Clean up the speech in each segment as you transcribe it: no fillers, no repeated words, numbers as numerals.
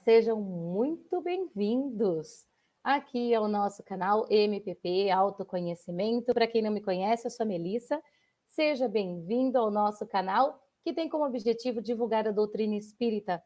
Sejam muito bem-vindos aqui ao nosso canal MPP Autoconhecimento. Para quem não me conhece, eu sou a Melissa. Seja bem-vindo ao nosso canal, que tem como objetivo divulgar a doutrina espírita,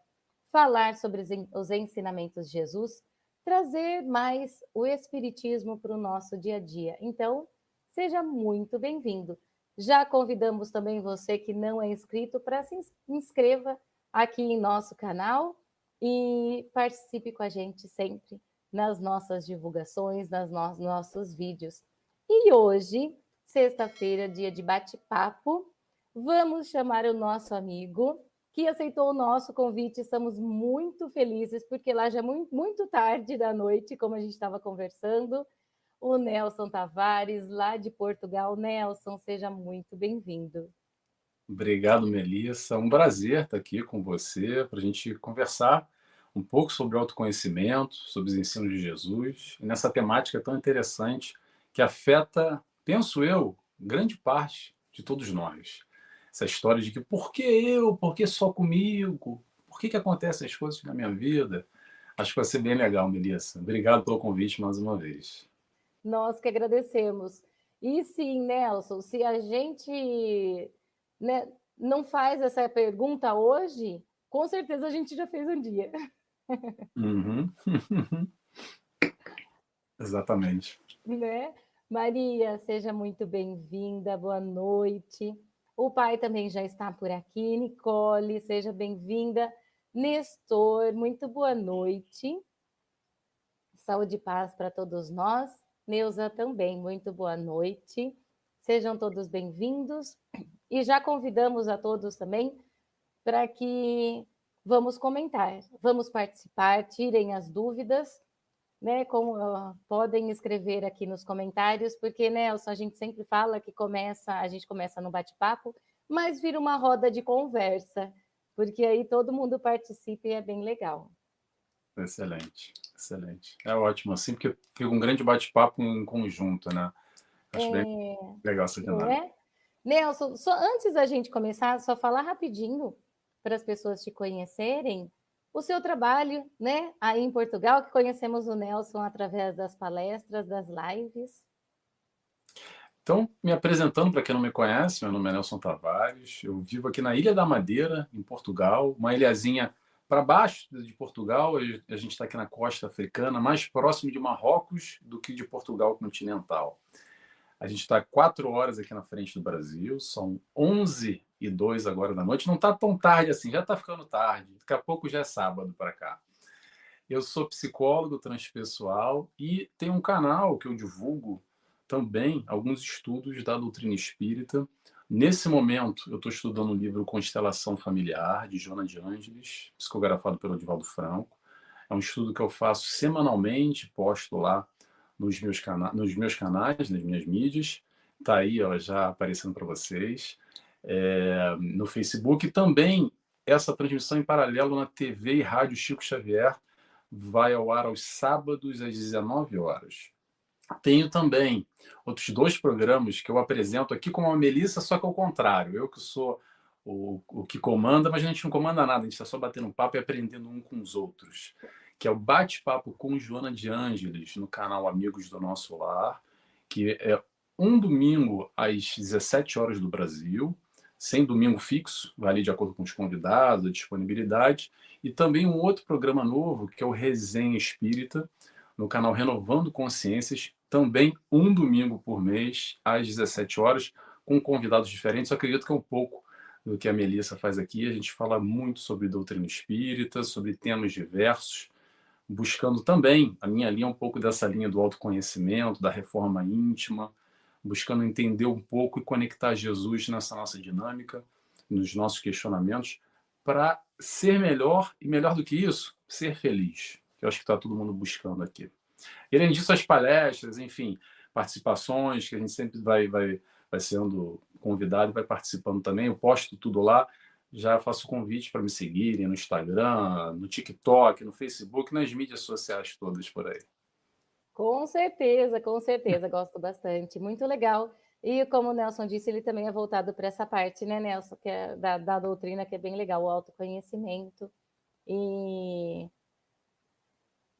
falar sobre os ensinamentos de Jesus, trazer mais o espiritismo para o nosso dia a dia. Então, seja muito bem-vindo. Já convidamos também você que não é inscrito para se inscreva aqui em nosso canal e participe com a gente sempre nas nossas divulgações, nossos vídeos. E hoje, sexta-feira, dia de bate-papo, vamos chamar o nosso amigo que aceitou o nosso convite. Estamos muito felizes, porque lá já é muito tarde da noite, como a gente estava conversando, o Nelson Tavares, lá de Portugal. Nelson, seja muito bem-vindo. Obrigado, Melissa. É um prazer estar aqui com você para a gente conversar um pouco sobre autoconhecimento, sobre os ensinos de Jesus, e nessa temática tão interessante que afeta, penso eu, grande parte de todos nós. Essa história de que por que eu? Por que só comigo? Por que acontecem as coisas na minha vida? Acho que vai ser bem legal, Melissa. Obrigado pelo convite mais uma vez. Nós que agradecemos. E sim, Nelson, se a gente, né, não faz essa pergunta hoje, com certeza a gente já fez um dia. Uhum. Exatamente. Né? Maria, seja muito bem-vinda, boa noite. O pai também já está por aqui. Nicole, seja bem-vinda. Nestor, muito boa noite. Saúde e paz para todos nós. Neuza também, muito boa noite. Sejam todos bem-vindos. E já convidamos a todos também para que vamos comentar, vamos participar, tirem as dúvidas, né? Como podem escrever aqui nos comentários, porque, Nelson, a gente sempre fala que a gente começa no bate-papo, mas vira uma roda de conversa, porque aí todo mundo participa e é bem legal. Excelente, excelente. É ótimo, assim, porque fica um grande bate-papo em conjunto, né? Acho bem legal essa Não dinâmica. é? Nelson, só antes da gente começar, só falar rapidinho para as pessoas te conhecerem o seu trabalho, né? Aí em Portugal, que conhecemos o Nelson através das palestras, das lives. Então, me apresentando para quem não me conhece, meu nome é Nelson Tavares, eu vivo aqui na Ilha da Madeira, em Portugal, uma ilhazinha para baixo de Portugal, a gente está aqui na costa africana, mais próximo de Marrocos do que de Portugal continental. A gente está 4 horas aqui na frente do Brasil, são 11h02 agora da noite, não está tão tarde assim, já está ficando tarde, daqui a pouco já é sábado para cá. Eu sou psicólogo transpessoal e tenho um canal que eu divulgo também alguns estudos da doutrina espírita. Nesse momento, eu estou estudando o livro Constelação Familiar, de Joana de Ângeles, psicografado pelo Divaldo Franco. É um estudo que eu faço semanalmente, posto lá nos meus canais, nas minhas mídias. Está aí, ó, já aparecendo para vocês. No Facebook. E também essa transmissão em paralelo na TV e Rádio Chico Xavier vai ao ar aos sábados às 19 horas. Tenho também outros 2 programas que eu apresento aqui como a Melissa, só que ao contrário. Eu que sou o que comanda, mas a gente não comanda nada, a gente está só batendo um papo e aprendendo um com os outros. Que é o Bate-Papo com Joana de Ângeles, no canal Amigos do Nosso Lar, que é um domingo às 17 horas do Brasil, sem domingo fixo, vai de acordo com os convidados, a disponibilidade. E também um outro programa novo, que é o Resenha Espírita, no canal Renovando Consciências, também um domingo por mês, às 17 horas, com convidados diferentes. Eu acredito que é um pouco do que a Melissa faz aqui. A gente fala muito sobre doutrina espírita, sobre temas diversos, buscando também, a minha linha é um pouco dessa linha do autoconhecimento, da reforma íntima, buscando entender um pouco e conectar Jesus nessa nossa dinâmica, nos nossos questionamentos, para ser melhor e, melhor do que isso, ser feliz. Que eu acho que está todo mundo buscando aqui. E, além disso, as palestras, enfim, participações, que a gente sempre vai sendo convidado e vai participando também. Eu posto tudo lá. Já faço convite para me seguirem no Instagram, no TikTok, no Facebook, nas mídias sociais todas por aí. Com certeza, gosto bastante, muito legal. E como o Nelson disse, ele também é voltado para essa parte, né, Nelson, que é da doutrina, que é bem legal, o autoconhecimento. E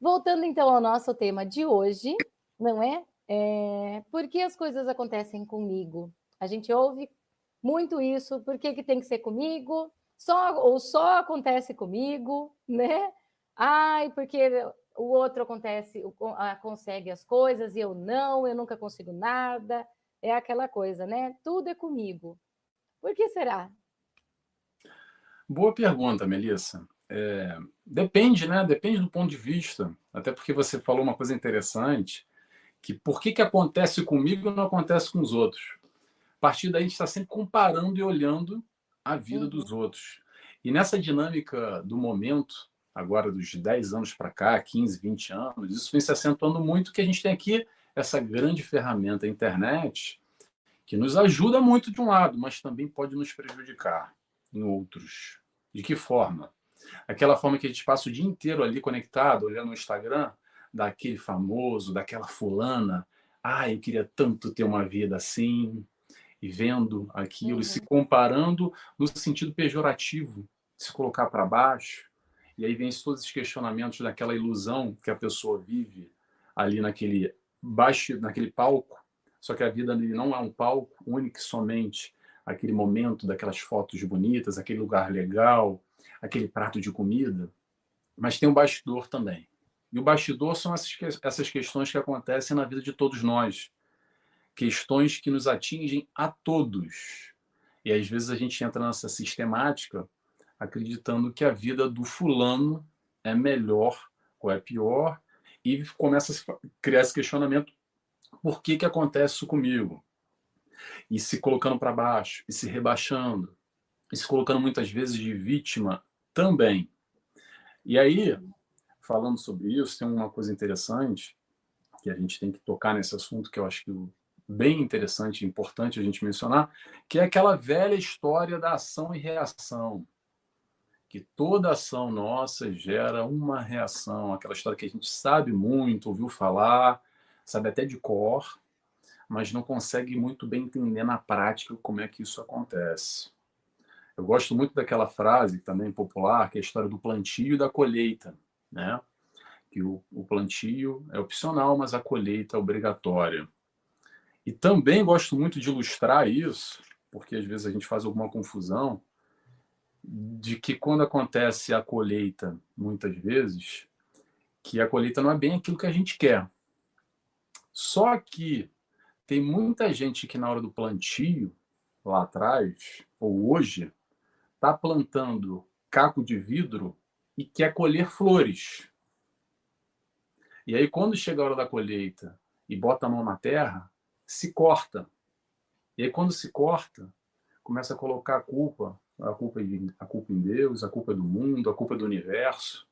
voltando então ao nosso tema de hoje, não é? Por que as coisas acontecem comigo? A gente ouve muito isso, por que tem que ser comigo? Só acontece comigo, né? Ai, porque o outro consegue as coisas e eu nunca consigo nada. É aquela coisa, né? Tudo é comigo. Por que será? Boa pergunta, Melissa. Depende, né? Depende do ponto de vista. Até porque você falou uma coisa interessante, que por que acontece comigo e não acontece com os outros? A partir daí, a gente está sempre comparando e olhando a vida dos outros. E nessa dinâmica do momento, agora dos 10 anos para cá, 15, 20 anos, isso vem se acentuando muito, que a gente tem aqui essa grande ferramenta, a internet, que nos ajuda muito de um lado, mas também pode nos prejudicar em outros. De que forma? Aquela forma que a gente passa o dia inteiro ali conectado, olhando o Instagram, daquele famoso, daquela fulana. Ah, eu queria tanto ter uma vida assim, e vendo aquilo, e se comparando no sentido pejorativo, se colocar para baixo. E aí vem todos esses questionamentos daquela ilusão que a pessoa vive ali naquele palco, só que a vida ali não é um palco único e somente aquele momento daquelas fotos bonitas, aquele lugar legal, aquele prato de comida, mas tem um bastidor também. E o bastidor são essas questões que acontecem na vida de todos nós, questões que nos atingem a todos. E às vezes a gente entra nessa sistemática acreditando que a vida do fulano é melhor ou é pior e começa a criar esse questionamento: por que acontece isso comigo? E se colocando para baixo, e se rebaixando, e se colocando muitas vezes de vítima também. E aí, falando sobre isso, tem uma coisa interessante que a gente tem que tocar nesse assunto, que eu acho que bem interessante e importante a gente mencionar, que é aquela velha história da ação e reação, que toda ação nossa gera uma reação, aquela história que a gente sabe muito, ouviu falar, sabe até de cor, mas não consegue muito bem entender na prática como é que isso acontece. Eu gosto muito daquela frase também popular, que é a história do plantio e da colheita, né? Que o plantio é opcional, mas a colheita é obrigatória. E também gosto muito de ilustrar isso, porque às vezes a gente faz alguma confusão, de que quando acontece a colheita, muitas vezes, que a colheita não é bem aquilo que a gente quer. Só que tem muita gente que na hora do plantio, lá atrás, ou hoje, está plantando caco de vidro e quer colher flores. E aí, quando chega a hora da colheita e bota a mão na terra, se corta. E aí, quando se corta, começa a colocar a culpa em Deus, a culpa é do mundo, a culpa é do universo.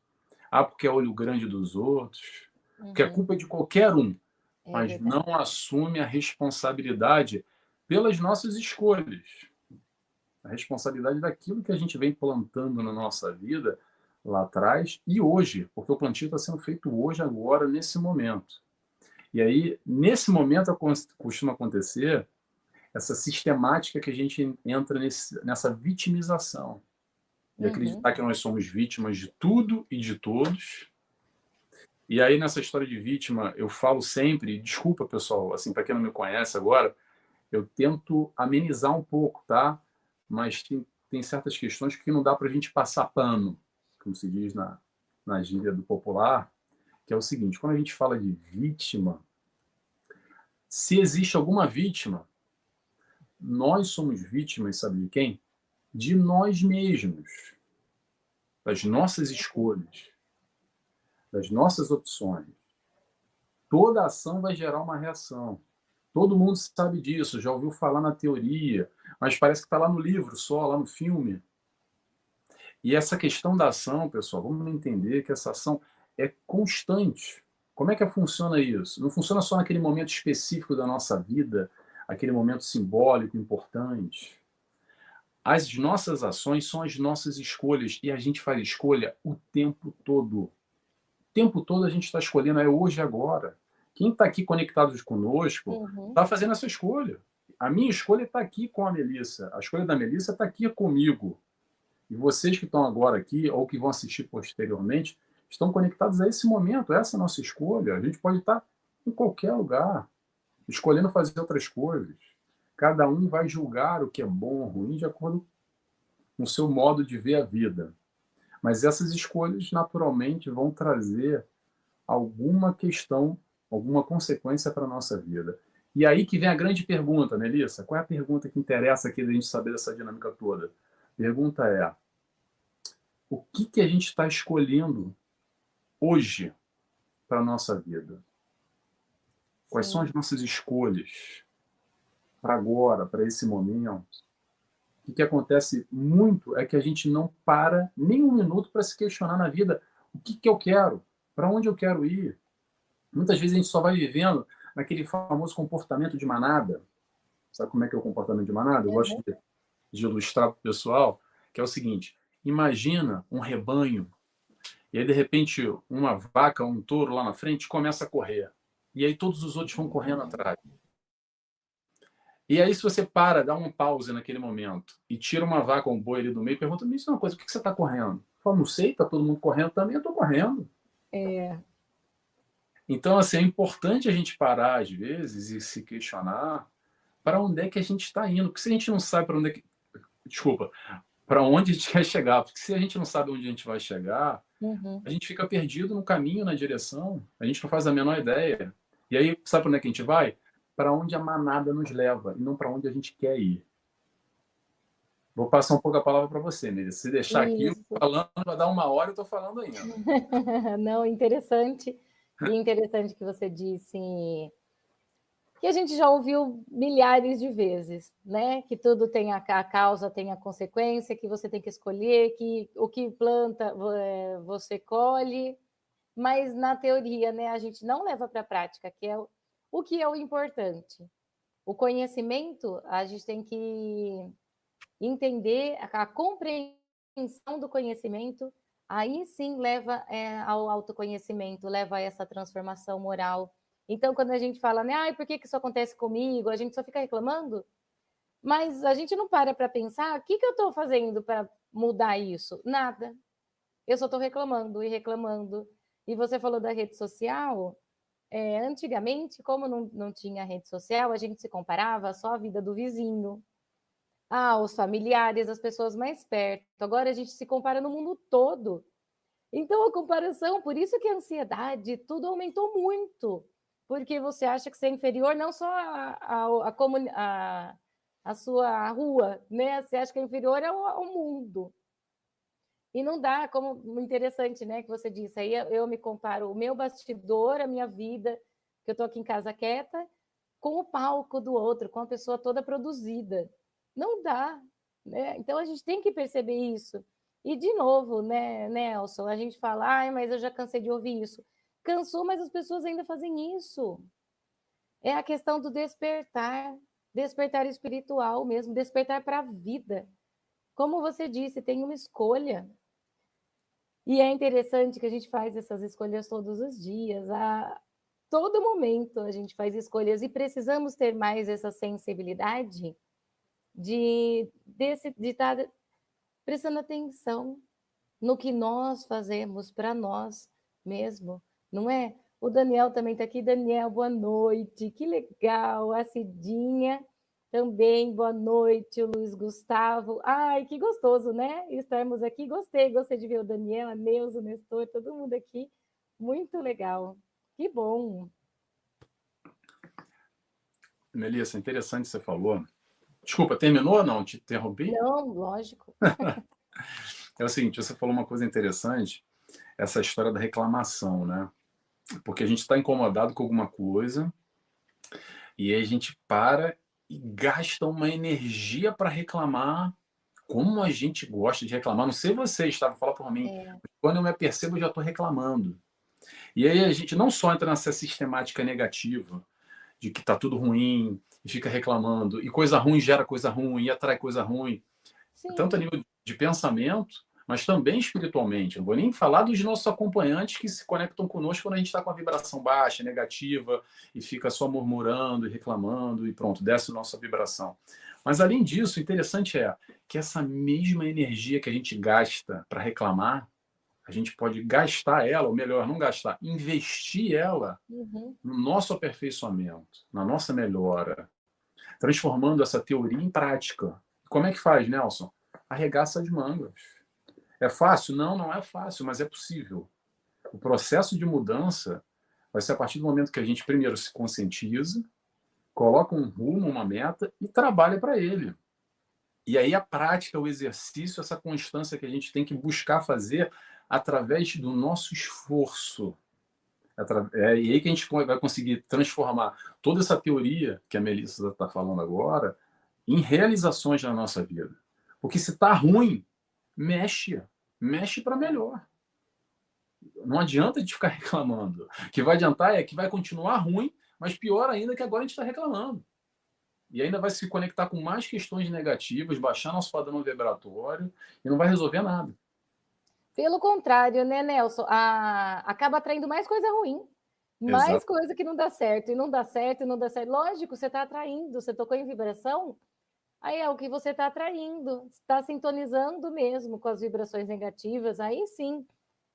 Ah, porque é olho grande dos outros. Porque a culpa é de qualquer um, É mas verdade. não assume a responsabilidade pelas nossas escolhas. A responsabilidade daquilo que a gente vem plantando na nossa vida lá atrás e hoje, porque o plantio está sendo feito hoje, agora, nesse momento. E aí, nesse momento, costuma acontecer essa sistemática que a gente entra nessa vitimização, de acreditar que nós somos vítimas de tudo e de todos. E aí, nessa história de vítima, eu falo sempre, desculpa, pessoal, assim, para quem não me conhece agora, eu tento amenizar um pouco, tá? Mas tem certas questões que não dá para a gente passar pano, como se diz na gíria do popular, que é o seguinte: quando a gente fala de vítima, se existe alguma vítima, nós somos vítimas, sabe de quem? De nós mesmos, das nossas escolhas, das nossas opções. Toda ação vai gerar uma reação. Todo mundo sabe disso, já ouviu falar na teoria, mas parece que está lá no livro só, lá no filme. E essa questão da ação, pessoal, vamos entender que essa ação é constante. Como é que funciona isso? Não funciona só naquele momento específico da nossa vida, aquele momento simbólico, importante. As nossas ações são as nossas escolhas e a gente faz escolha o tempo todo. O tempo todo a gente está escolhendo, é hoje e agora. Quem está aqui conectado conosco está fazendo essa escolha. A minha escolha está aqui com a Melissa. A escolha da Melissa está aqui comigo. E vocês que estão agora aqui, ou que vão assistir posteriormente, estão conectados a esse momento, essa é a nossa escolha. A gente pode estar em qualquer lugar, escolhendo fazer outras coisas. Cada um vai julgar o que é bom ou ruim de acordo com o seu modo de ver a vida. Mas essas escolhas, naturalmente, vão trazer alguma questão, alguma consequência para a nossa vida. E aí que vem a grande pergunta, Melissa. Qual é a pergunta que interessa aqui da gente saber dessa dinâmica toda? A pergunta é: o que a gente está escolhendo hoje para a nossa vida? Quais são Sim. as nossas escolhas para agora, para esse momento? O que acontece muito é que a gente não para nem um minuto para se questionar na vida o que eu quero, para onde eu quero ir. Muitas vezes a gente só vai vivendo naquele famoso comportamento de manada. Sabe como é que é o comportamento de manada? Eu gosto Uhum. de ilustrar para o pessoal, que é o seguinte: imagina um rebanho, e aí de repente uma vaca, um touro lá na frente começa a correr. E aí todos os outros vão correndo atrás. E aí, se você para, dá um pause naquele momento e tira uma vaca ou um boi ali do meio e pergunta: me diz uma coisa, por que você está correndo? Eu falo: não sei, está todo mundo correndo também, eu estou correndo. É, Então, assim, é importante a gente parar, às vezes, e se questionar para onde é que a gente está indo. Porque se a gente não sabe para onde é que... Desculpa, para onde a gente quer chegar. Porque se a gente não sabe onde a gente vai chegar, uhum. a gente fica perdido no caminho, na direção. A gente não faz a menor ideia. E aí, sabe para onde é que a gente vai? Para onde a manada nos leva e não para onde a gente quer ir. Vou passar um pouco a palavra para você, Melissa. Se deixar aqui, eu Isso. falando, vai dar uma hora, eu estou falando ainda. Não, interessante. E interessante que você disse que a gente já ouviu milhares de vezes, né? Que tudo tem a causa, tem a consequência, que você tem que escolher, que o que planta você colhe, mas na teoria, né, a gente não leva para a prática, que é o que é o importante. O conhecimento, a gente tem que entender a compreensão do conhecimento, aí sim leva ao autoconhecimento, leva a essa transformação moral. Então, quando a gente fala, né, ah, por que isso acontece comigo? A gente só fica reclamando, mas a gente não para pensar, o que eu estou fazendo para mudar isso? Nada. Eu só estou reclamando e reclamando. E você falou da rede social, antigamente, como não tinha rede social, a gente se comparava só a vida do vizinho, os familiares, as pessoas mais perto. Agora a gente se compara no mundo todo. Então a comparação, por isso que a ansiedade, tudo aumentou muito. Porque você acha que você é inferior não só a sua rua, né? Você acha que é inferior ao mundo. E não dá, como interessante, né, que você disse. Aí eu me comparo o meu bastidor, a minha vida, que eu estou aqui em casa quieta, com o palco do outro, com a pessoa toda produzida. Não dá, né? Então a gente tem que perceber isso. E de novo, né, Nelson, a gente fala, ai, mas eu já cansei de ouvir isso. Cansou, mas as pessoas ainda fazem isso. É a questão do despertar, despertar espiritual mesmo, despertar para a vida. Como você disse, tem uma escolha. E é interessante que a gente faz essas escolhas todos os dias, a todo momento a gente faz escolhas e precisamos ter mais essa sensibilidade de estar prestando atenção no que nós fazemos para nós mesmo, não é? O Daniel também está aqui. Daniel, boa noite, que legal. A Cidinha também, boa noite. O Luiz Gustavo, ai, que gostoso, né? Estarmos aqui, gostei de ver o Daniel, a Neuza, o Nestor, todo mundo aqui, muito legal, que bom. Melissa, interessante você falou. Desculpa, terminou ou não? Te interrompi? Não, lógico. É o seguinte, você falou uma coisa interessante, essa história da reclamação, né? Porque a gente está incomodado com alguma coisa e aí a gente para e gasta uma energia para reclamar. Como a gente gosta de reclamar. Não sei vocês, tá? Vou falar por mim. É, Quando eu me apercebo, eu já estou reclamando. E aí a gente não só entra nessa sistemática negativa de que está tudo ruim e fica reclamando, e coisa ruim gera coisa ruim e atrai coisa ruim, tanto a sim, nível de pensamento, mas também espiritualmente. Não vou nem falar dos nossos acompanhantes que se conectam conosco quando a gente está com a vibração baixa, negativa, e fica só murmurando e reclamando, e pronto, desce a nossa vibração. Mas, além disso, o interessante é que essa mesma energia que a gente gasta para reclamar, a gente pode gastar ela, ou melhor, não gastar, investir ela Uhum. no nosso aperfeiçoamento, na nossa melhora, transformando essa teoria em prática. Como é que faz, Nelson? Arregaça as mangas. É fácil? Não, não é fácil, mas é possível. O processo de mudança vai ser a partir do momento que a gente primeiro se conscientiza, coloca um rumo, uma meta e trabalha para ele. E aí a prática, o exercício, essa constância que a gente tem que buscar fazer através do nosso esforço. E aí que a gente vai conseguir transformar toda essa teoria que a Melissa está falando agora em realizações na nossa vida. Porque se está ruim, mexe, mexe para melhor. Não adianta a gente ficar reclamando. O que vai adiantar é que vai continuar ruim, mas pior ainda que agora a gente está reclamando. E ainda vai se conectar com mais questões negativas, baixar nosso padrão vibratório e não vai resolver nada. Pelo contrário, né, Nelson? Acaba atraindo mais coisa ruim, mais Exato. coisa que não dá certo, e não dá certo, e não dá certo. Lógico, você está atraindo, você tocou em vibração, aí é o que você está atraindo, está sintonizando mesmo com as vibrações negativas, aí sim.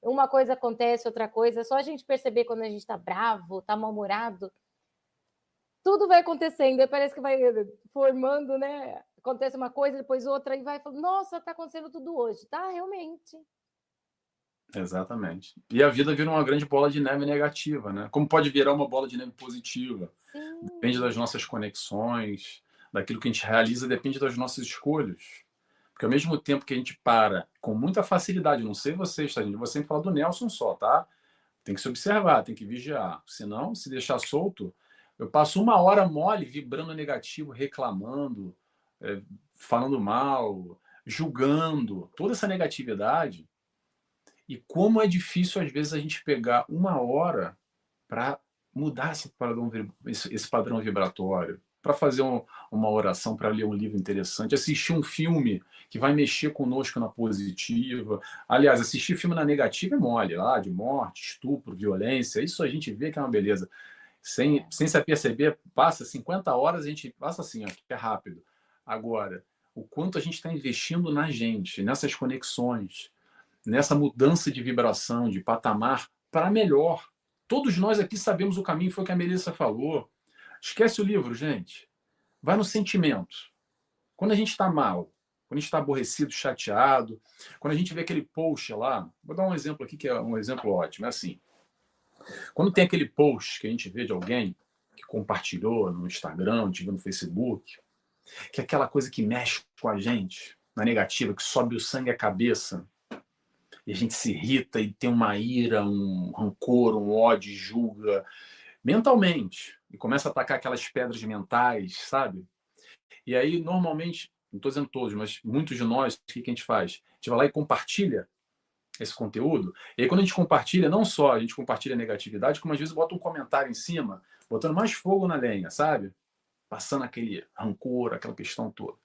Uma coisa acontece, outra coisa, é só a gente perceber quando a gente está bravo, está mal-humorado, tudo vai acontecendo, aí parece que vai formando, né? Acontece uma coisa, depois outra, e vai falando, nossa, está acontecendo tudo hoje. Tá, realmente. Exatamente. E a vida vira uma grande bola de neve negativa, né? Como pode virar uma bola de neve positiva? Depende Sim. das nossas conexões, daquilo que a gente realiza, depende das nossas escolhas. Porque ao mesmo tempo que a gente para com muita facilidade, não sei vocês, tá, gente? Vou sempre falar do Nelson só, tá? Tem que se observar, tem que vigiar. Senão, se deixar solto, eu passo uma hora mole, vibrando negativo, reclamando, falando mal, julgando, toda essa negatividade. E como é difícil, às vezes, a gente pegar uma hora para mudar esse padrão vibratório, para fazer uma oração, para ler um livro interessante, assistir um filme que vai mexer conosco na positiva. Aliás, assistir filme na negativa é mole, lá, de morte, estupro, violência, isso a gente vê que é uma beleza. Sem se aperceber, passa 50 horas, a gente passa assim, ó, que é rápido. Agora, o quanto a gente está investindo na gente, nessas conexões, nessa mudança de vibração, de patamar, para melhor. Todos nós aqui sabemos o caminho, foi o que a Melissa falou. Esquece o livro, gente. Vai no sentimento. Quando a gente está mal, quando a gente está aborrecido, chateado, quando a gente vê aquele post lá, vou dar um exemplo aqui que é um exemplo ótimo. É assim, quando tem aquele post que a gente vê de alguém que compartilhou no Instagram, a gente vê no Facebook, que é aquela coisa que mexe com a gente, na negativa, que sobe o sangue à cabeça, e a gente se irrita e tem uma ira, um rancor, um ódio, julga mentalmente e começa a atacar aquelas pedras mentais, sabe? E aí, normalmente, não estou dizendo todos, mas muitos de nós, o que a gente faz? A gente vai lá e compartilha esse conteúdo. E aí, quando a gente compartilha, não só a gente compartilha a negatividade, como às vezes bota um comentário em cima, botando mais fogo na lenha, sabe? Passando aquele rancor, aquela questão toda.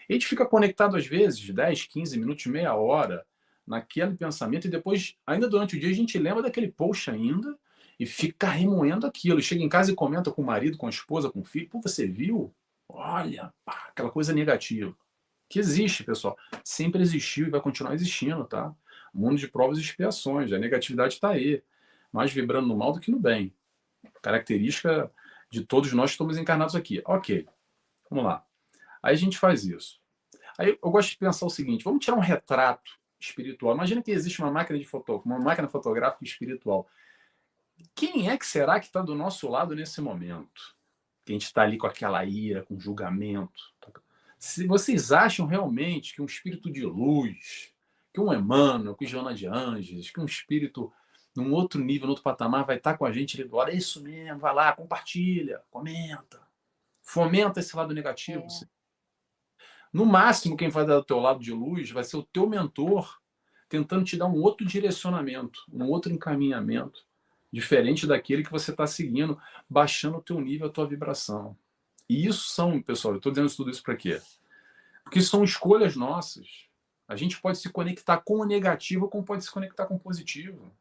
E a gente fica conectado, às vezes, 10, 15 minutos, meia hora, naquele pensamento, e depois, ainda durante o dia, a gente lembra daquele post ainda e fica remoendo aquilo. Chega em casa e comenta com o marido, com a esposa, com o filho. Pô, você viu? Olha, pá, aquela coisa negativa. Que existe, pessoal. Sempre existiu e vai continuar existindo, tá? Mundo de provas e expiações. A negatividade está aí. Mais vibrando no mal do que no bem. Característica de todos nós que estamos encarnados aqui. Ok, vamos lá. Aí a gente faz isso. Aí eu gosto de pensar o seguinte: vamos tirar um retrato espiritual. Imagina que existe uma máquina fotográfica espiritual. Quem é que será que está do nosso lado nesse momento? Que a gente está ali com aquela ira, com julgamento. Se vocês acham realmente que um espírito de luz, que um Emmanuel, que Joana de Ângeles, que um espírito num outro nível, num outro patamar, vai estar com a gente ali do lado? É isso mesmo, vai lá, compartilha, comenta, fomenta esse lado negativo. É. No máximo, quem vai dar do teu lado de luz vai ser o teu mentor, tentando te dar um outro direcionamento, um outro encaminhamento, diferente daquele que você está seguindo, baixando o teu nível, a tua vibração. E isso são, pessoal, eu estou dizendo tudo isso para quê? Porque são escolhas nossas. A gente pode se conectar com o negativo, como pode se conectar com o positivo.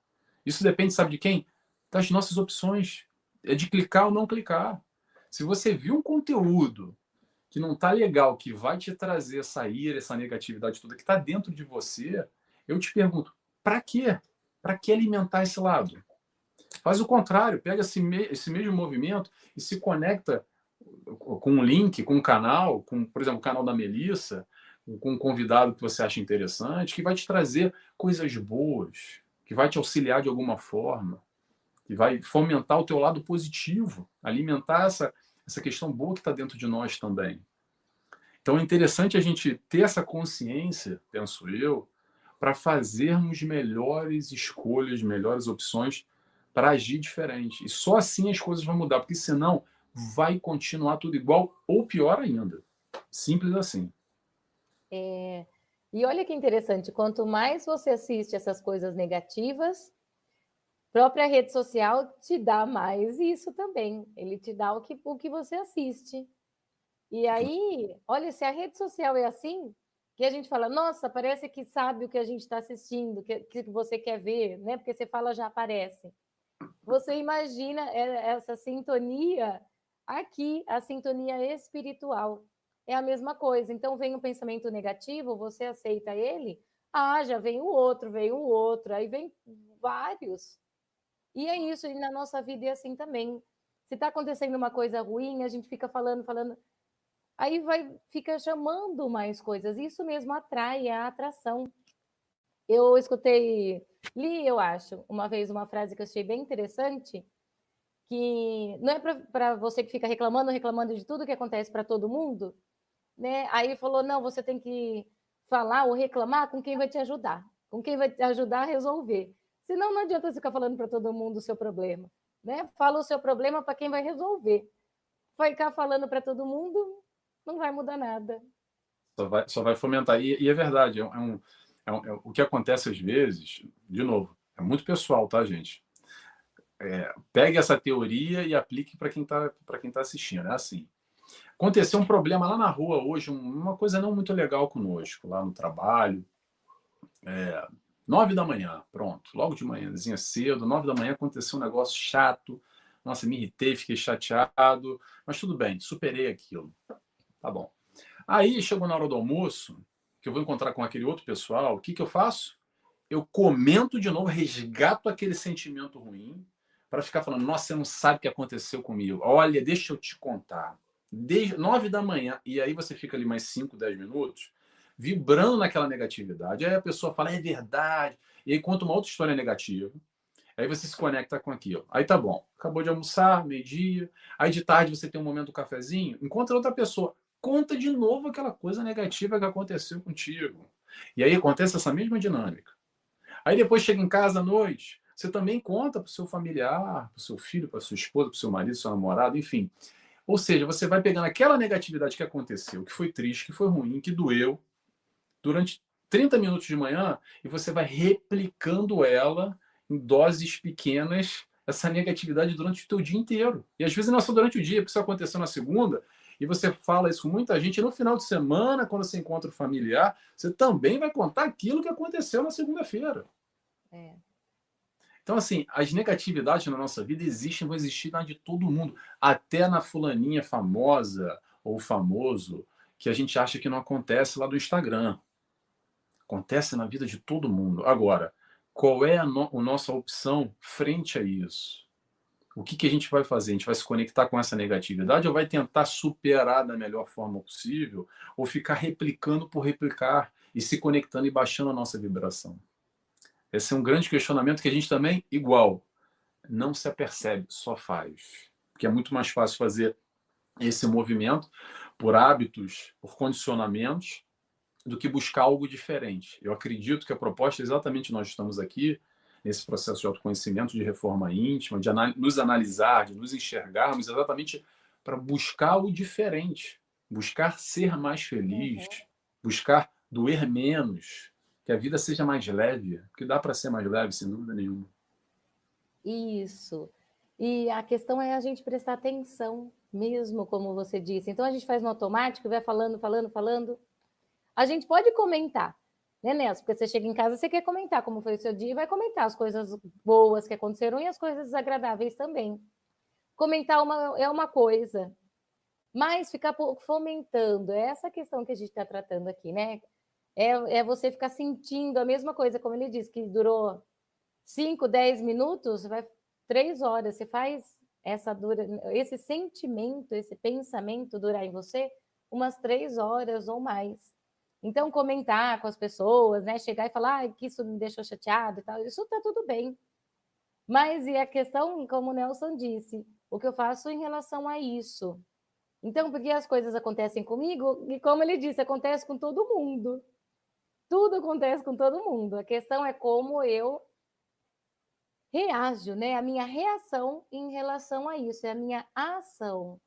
Isso depende, sabe de quem? Das nossas opções. É de clicar ou não clicar. Se você viu um conteúdo que não está legal, que vai te trazer essa ira, essa negatividade toda que está dentro de você, eu te pergunto, para quê? Para que alimentar esse lado? Faz o contrário, pega esse mesmo movimento e se conecta com um link, com um canal, com, por exemplo, o canal da Melissa, com um convidado que você acha interessante, que vai te trazer coisas boas, que vai te auxiliar de alguma forma, que vai fomentar o teu lado positivo, alimentar essa questão boa que está dentro de nós também. Então é interessante a gente ter essa consciência, penso eu, para fazermos melhores escolhas, melhores opções para agir diferente. E só assim as coisas vão mudar, porque senão vai continuar tudo igual ou pior ainda. Simples assim. E olha que interessante, quanto mais você assiste essas coisas negativas, a própria rede social te dá mais isso também. Ele te dá o que você assiste. E aí, olha, se a rede social é assim, que a gente fala, nossa, parece que sabe o que a gente está assistindo, que você quer ver, né? Porque você fala, já aparece. Você imagina essa sintonia aqui, a sintonia espiritual. É a mesma coisa. Então, vem um pensamento negativo, você aceita ele, já vem o outro, aí vem vários. E é isso, e na nossa vida é assim também. Se está acontecendo uma coisa ruim, a gente fica falando, aí fica chamando mais coisas. Isso mesmo atrai, é a atração. Eu li, eu acho, uma vez uma frase que eu achei bem interessante, que não é para você que fica reclamando de tudo que acontece para todo mundo, né? Aí ele falou, não, você tem que falar ou reclamar com quem vai te ajudar, com quem vai te ajudar a resolver. Senão não adianta você ficar falando para todo mundo o seu problema, né? Fala o seu problema para quem vai resolver. Vai ficar falando para todo mundo, não vai mudar nada. Só vai fomentar. E é verdade, o que acontece às vezes, de novo, é muito pessoal, tá, gente? Pegue essa teoria e aplique para quem tá assistindo. É assim. Aconteceu um problema lá na rua hoje, uma coisa não muito legal conosco, lá no trabalho. 9 da manhã, pronto, logo de manhãzinha cedo, 9 da manhã aconteceu um negócio chato. Nossa, me irritei, fiquei chateado, mas tudo bem, superei aquilo. Tá bom. Aí chegou na hora do almoço, que eu vou encontrar com aquele outro pessoal, o que eu faço? Eu comento de novo, resgato aquele sentimento ruim, para ficar falando, nossa, você não sabe o que aconteceu comigo. Olha, deixa eu te contar. Desde 9 da manhã, e aí você fica ali mais 5, 10 minutos, vibrando naquela negatividade. Aí a pessoa fala, é verdade. E aí conta uma outra história negativa. Aí você se conecta com aquilo. Aí tá bom. Acabou de almoçar, meio-dia. Aí de tarde você tem um momento do cafezinho, encontra outra pessoa. Conta de novo aquela coisa negativa que aconteceu contigo. E aí acontece essa mesma dinâmica. Aí depois chega em casa à noite, você também conta para o seu familiar, para o seu filho, para sua esposa, para o seu marido, seu namorado, enfim. Ou seja, você vai pegando aquela negatividade que aconteceu, que foi triste, que foi ruim, que doeu, durante 30 minutos de manhã, e você vai replicando ela em doses pequenas, essa negatividade durante o teu dia inteiro. E às vezes não é só durante o dia, porque isso aconteceu na segunda, e você fala isso com muita gente, e no final de semana, quando você encontra o familiar, você também vai contar aquilo que aconteceu na segunda-feira. É. Então, assim, as negatividades na nossa vida existem, vão existir na de todo mundo. Até na fulaninha famosa ou famoso, que a gente acha que não acontece lá do Instagram. Acontece na vida de todo mundo. Agora, qual é a nossa opção frente a isso? O que a gente vai fazer? A gente vai se conectar com essa negatividade ou vai tentar superar da melhor forma possível? Ou ficar replicando por replicar e se conectando e baixando a nossa vibração? Esse é um grande questionamento que a gente também, igual, não se apercebe, só faz. Porque é muito mais fácil fazer esse movimento por hábitos, por condicionamentos, do que buscar algo diferente. Eu acredito que a proposta é exatamente nós estamos aqui, nesse processo de autoconhecimento, de reforma íntima, de nos analisar, de nos enxergarmos, exatamente para buscar o diferente, buscar ser mais feliz, buscar doer menos, que a vida seja mais leve, porque dá para ser mais leve, sem dúvida nenhuma. Isso. E a questão é a gente prestar atenção, mesmo como você disse. Então a gente faz no automático, vai falando. A gente pode comentar, né, Nelson? Porque você chega em casa, você quer comentar como foi o seu dia e vai comentar as coisas boas que aconteceram e as coisas desagradáveis também. Comentar é uma coisa. Mas ficar fomentando, é essa questão que a gente está tratando aqui, né? É você ficar sentindo a mesma coisa, como ele disse, que durou 5, 10 minutos, vai 3 horas. Você faz esse sentimento, esse pensamento durar em você umas 3 horas ou mais. Então, comentar com as pessoas, né? Chegar e falar que isso me deixou chateado e tal, isso tá tudo bem. Mas e a questão, como o Nelson disse, o que eu faço em relação a isso? Então, porque as coisas acontecem comigo, e como ele disse, acontece com todo mundo. Tudo acontece com todo mundo. A questão é como eu reajo, né? A minha reação em relação a isso, é a minha ação.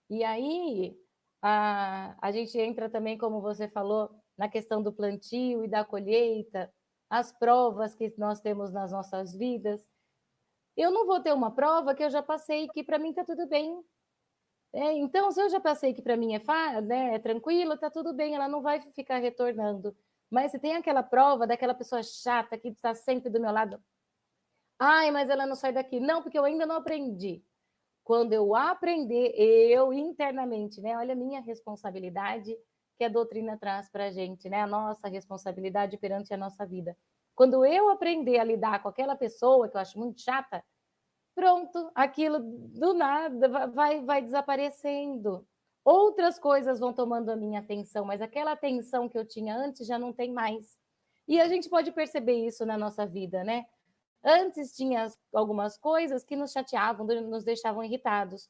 E aí a gente entra também, como você falou, na questão do plantio e da colheita, as provas que nós temos nas nossas vidas. Eu não vou ter uma prova que eu já passei que para mim está tudo bem. Então, se eu já passei que para mim né, é tranquilo, está tudo bem, ela não vai ficar retornando. Mas se tem aquela prova daquela pessoa chata que está sempre do meu lado, ai, mas ela não sai daqui. Não, porque eu ainda não aprendi. Quando eu aprender, eu internamente, né? Olha a minha responsabilidade que a doutrina traz para a gente, né? A nossa responsabilidade perante a nossa vida. Quando eu aprender a lidar com aquela pessoa que eu acho muito chata, pronto, aquilo do nada vai desaparecendo. Outras coisas vão tomando a minha atenção, mas aquela atenção que eu tinha antes já não tem mais. E a gente pode perceber isso na nossa vida, né? Antes tinha algumas coisas que nos chateavam, nos deixavam irritados.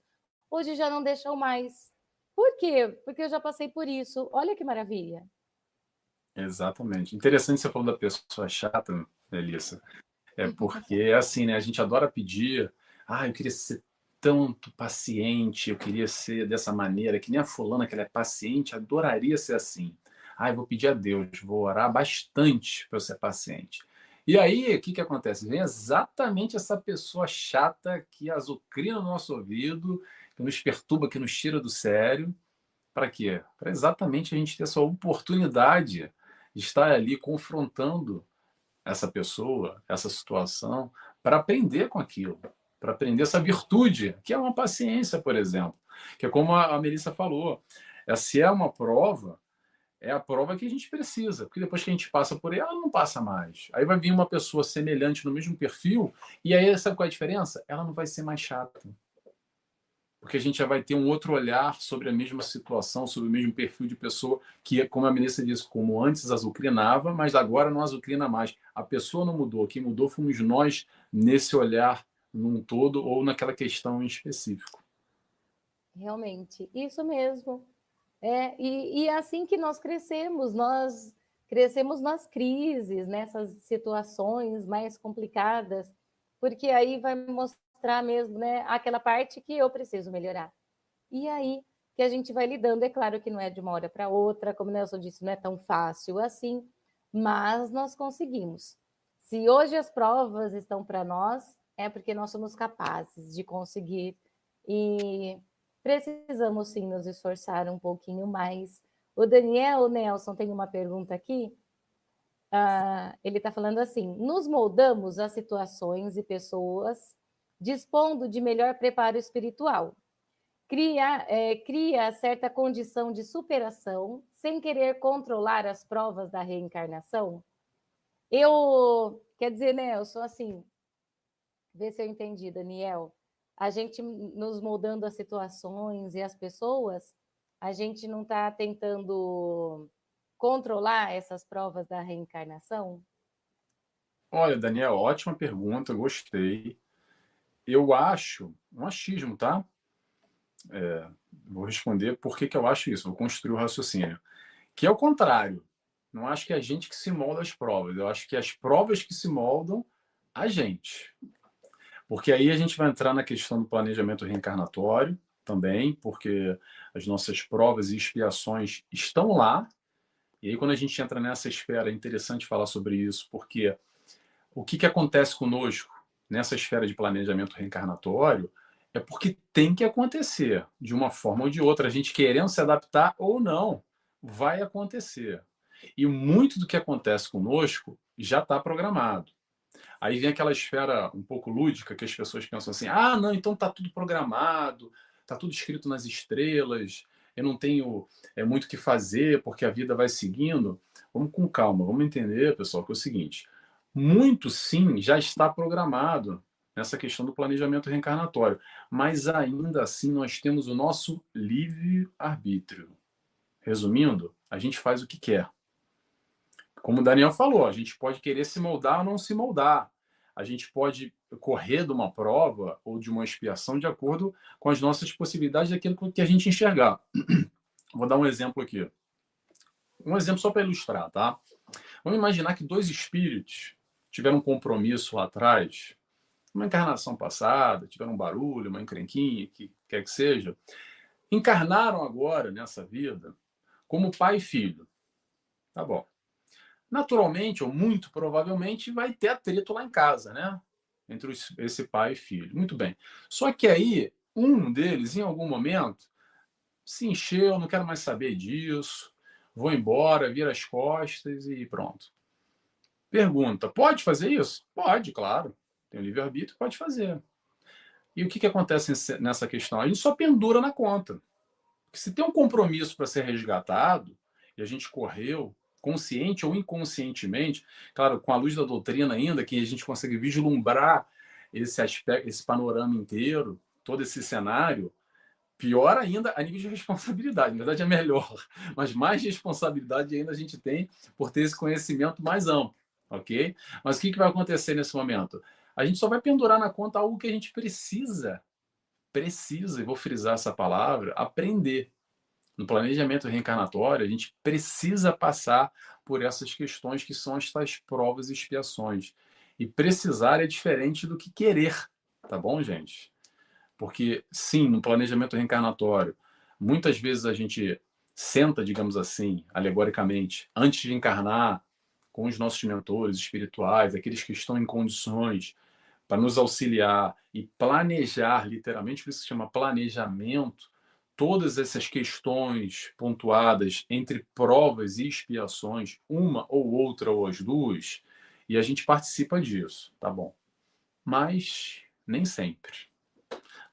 Hoje já não deixam mais. Por quê? Porque eu já passei por isso. Olha que maravilha. Exatamente. Interessante você falou da pessoa chata, Melissa. É porque é assim, né? A gente adora pedir. Ah, eu queria ser tanto paciente, eu queria ser dessa maneira, que nem a fulana que ela é paciente, adoraria ser assim. Ah, eu vou pedir a Deus, vou orar bastante para eu ser paciente. E aí, o que que acontece? Vem exatamente essa pessoa chata que azucrina o nosso ouvido, que nos perturba, que nos tira do sério. Para quê? Para exatamente a gente ter essa oportunidade de estar ali confrontando essa pessoa, essa situação, para aprender com aquilo, para aprender essa virtude, que é uma paciência, por exemplo. Que é como a Melissa falou, se é uma prova, é a prova que a gente precisa, porque depois que a gente passa por ela, não passa mais. Aí vai vir uma pessoa semelhante no mesmo perfil, e aí sabe qual é a diferença? Ela não vai ser mais chata. Porque a gente já vai ter um outro olhar sobre a mesma situação, sobre o mesmo perfil de pessoa que, como a Melissa disse, como antes azucrinava, mas agora não azucrina mais. A pessoa não mudou, quem mudou fomos nós nesse olhar num todo ou naquela questão em específico. Realmente, isso mesmo. E é assim que nós crescemos nas crises, nessas situações mais complicadas, porque aí vai mostrar mesmo, né, aquela parte que eu preciso melhorar. E aí que a gente vai lidando, é claro que não é de uma hora para outra, como o Nelson disse, não é tão fácil assim, mas nós conseguimos. Se hoje as provas estão para nós, é porque nós somos capazes de conseguir e precisamos sim nos esforçar um pouquinho mais. O Daniel Nelson tem uma pergunta aqui. Ele está falando assim: nos moldamos a situações e pessoas dispondo de melhor preparo espiritual. Cria certa condição de superação sem querer controlar as provas da reencarnação. Quer dizer, Nelson, assim, vê se eu entendi, Daniel. A gente nos moldando as situações e as pessoas, a gente não está tentando controlar essas provas da reencarnação? Olha, Daniel, ótima pergunta, gostei. Eu acho, um achismo, tá? Vou responder por que eu acho isso, vou construir o raciocínio. Que é o contrário. Não acho que é a gente que se molda as provas, eu acho que é as provas que se moldam a gente. Porque aí a gente vai entrar na questão do planejamento reencarnatório também, porque as nossas provas e expiações estão lá. E aí, quando a gente entra nessa esfera, é interessante falar sobre isso, porque o que acontece conosco nessa esfera de planejamento reencarnatório é porque tem que acontecer, de uma forma ou de outra. A gente querendo se adaptar ou não, vai acontecer. E muito do que acontece conosco já está programado. Aí vem aquela esfera um pouco lúdica que as pessoas pensam assim: ah, não, então está tudo programado, tá tudo escrito nas estrelas, eu não tenho muito o que fazer porque a vida vai seguindo. Vamos com calma, vamos entender, pessoal, que é o seguinte: muito sim já está programado nessa questão do planejamento reencarnatório, mas ainda assim nós temos o nosso livre-arbítrio. Resumindo, a gente faz o que quer. Como o Daniel falou, a gente pode querer se moldar ou não se moldar. A gente pode correr de uma prova ou de uma expiação de acordo com as nossas possibilidades daquilo que a gente enxergar. Vou dar um exemplo aqui. Um exemplo só para ilustrar, tá? Vamos imaginar que dois espíritos tiveram um compromisso lá atrás, uma encarnação passada, tiveram um barulho, uma encrenquinha, que quer que seja, encarnaram agora nessa vida como pai e filho. Tá bom. Naturalmente, ou muito provavelmente, vai ter atrito lá em casa, né? Entre esse pai e filho. Muito bem. Só que aí, um deles, em algum momento, se encheu, não quero mais saber disso, vou embora, vira as costas e pronto. Pergunta: pode fazer isso? Pode, claro. Tem o livre-arbítrio, pode fazer. E o que acontece nessa questão? A gente só pendura na conta. Porque se tem um compromisso para ser resgatado, e a gente correu, consciente ou inconscientemente, claro, com a luz da doutrina ainda, que a gente consegue vislumbrar esse aspecto, esse panorama inteiro, todo esse cenário, pior ainda a nível de responsabilidade. Na verdade, é melhor, mas mais responsabilidade ainda a gente tem por ter esse conhecimento mais amplo, ok? Mas o que vai acontecer nesse momento? A gente só vai pendurar na conta algo que a gente precisa, e vou frisar essa palavra, aprender. No planejamento reencarnatório, a gente precisa passar por essas questões que são estas provas e expiações. E precisar é diferente do que querer, tá bom, gente? Porque, sim, no planejamento reencarnatório, muitas vezes a gente senta, digamos assim, alegoricamente, antes de encarnar, com os nossos mentores espirituais, aqueles que estão em condições para nos auxiliar e planejar, literalmente, por isso se chama planejamento, todas essas questões pontuadas entre provas e expiações, uma ou outra ou as duas, e a gente participa disso, tá bom? Mas nem sempre.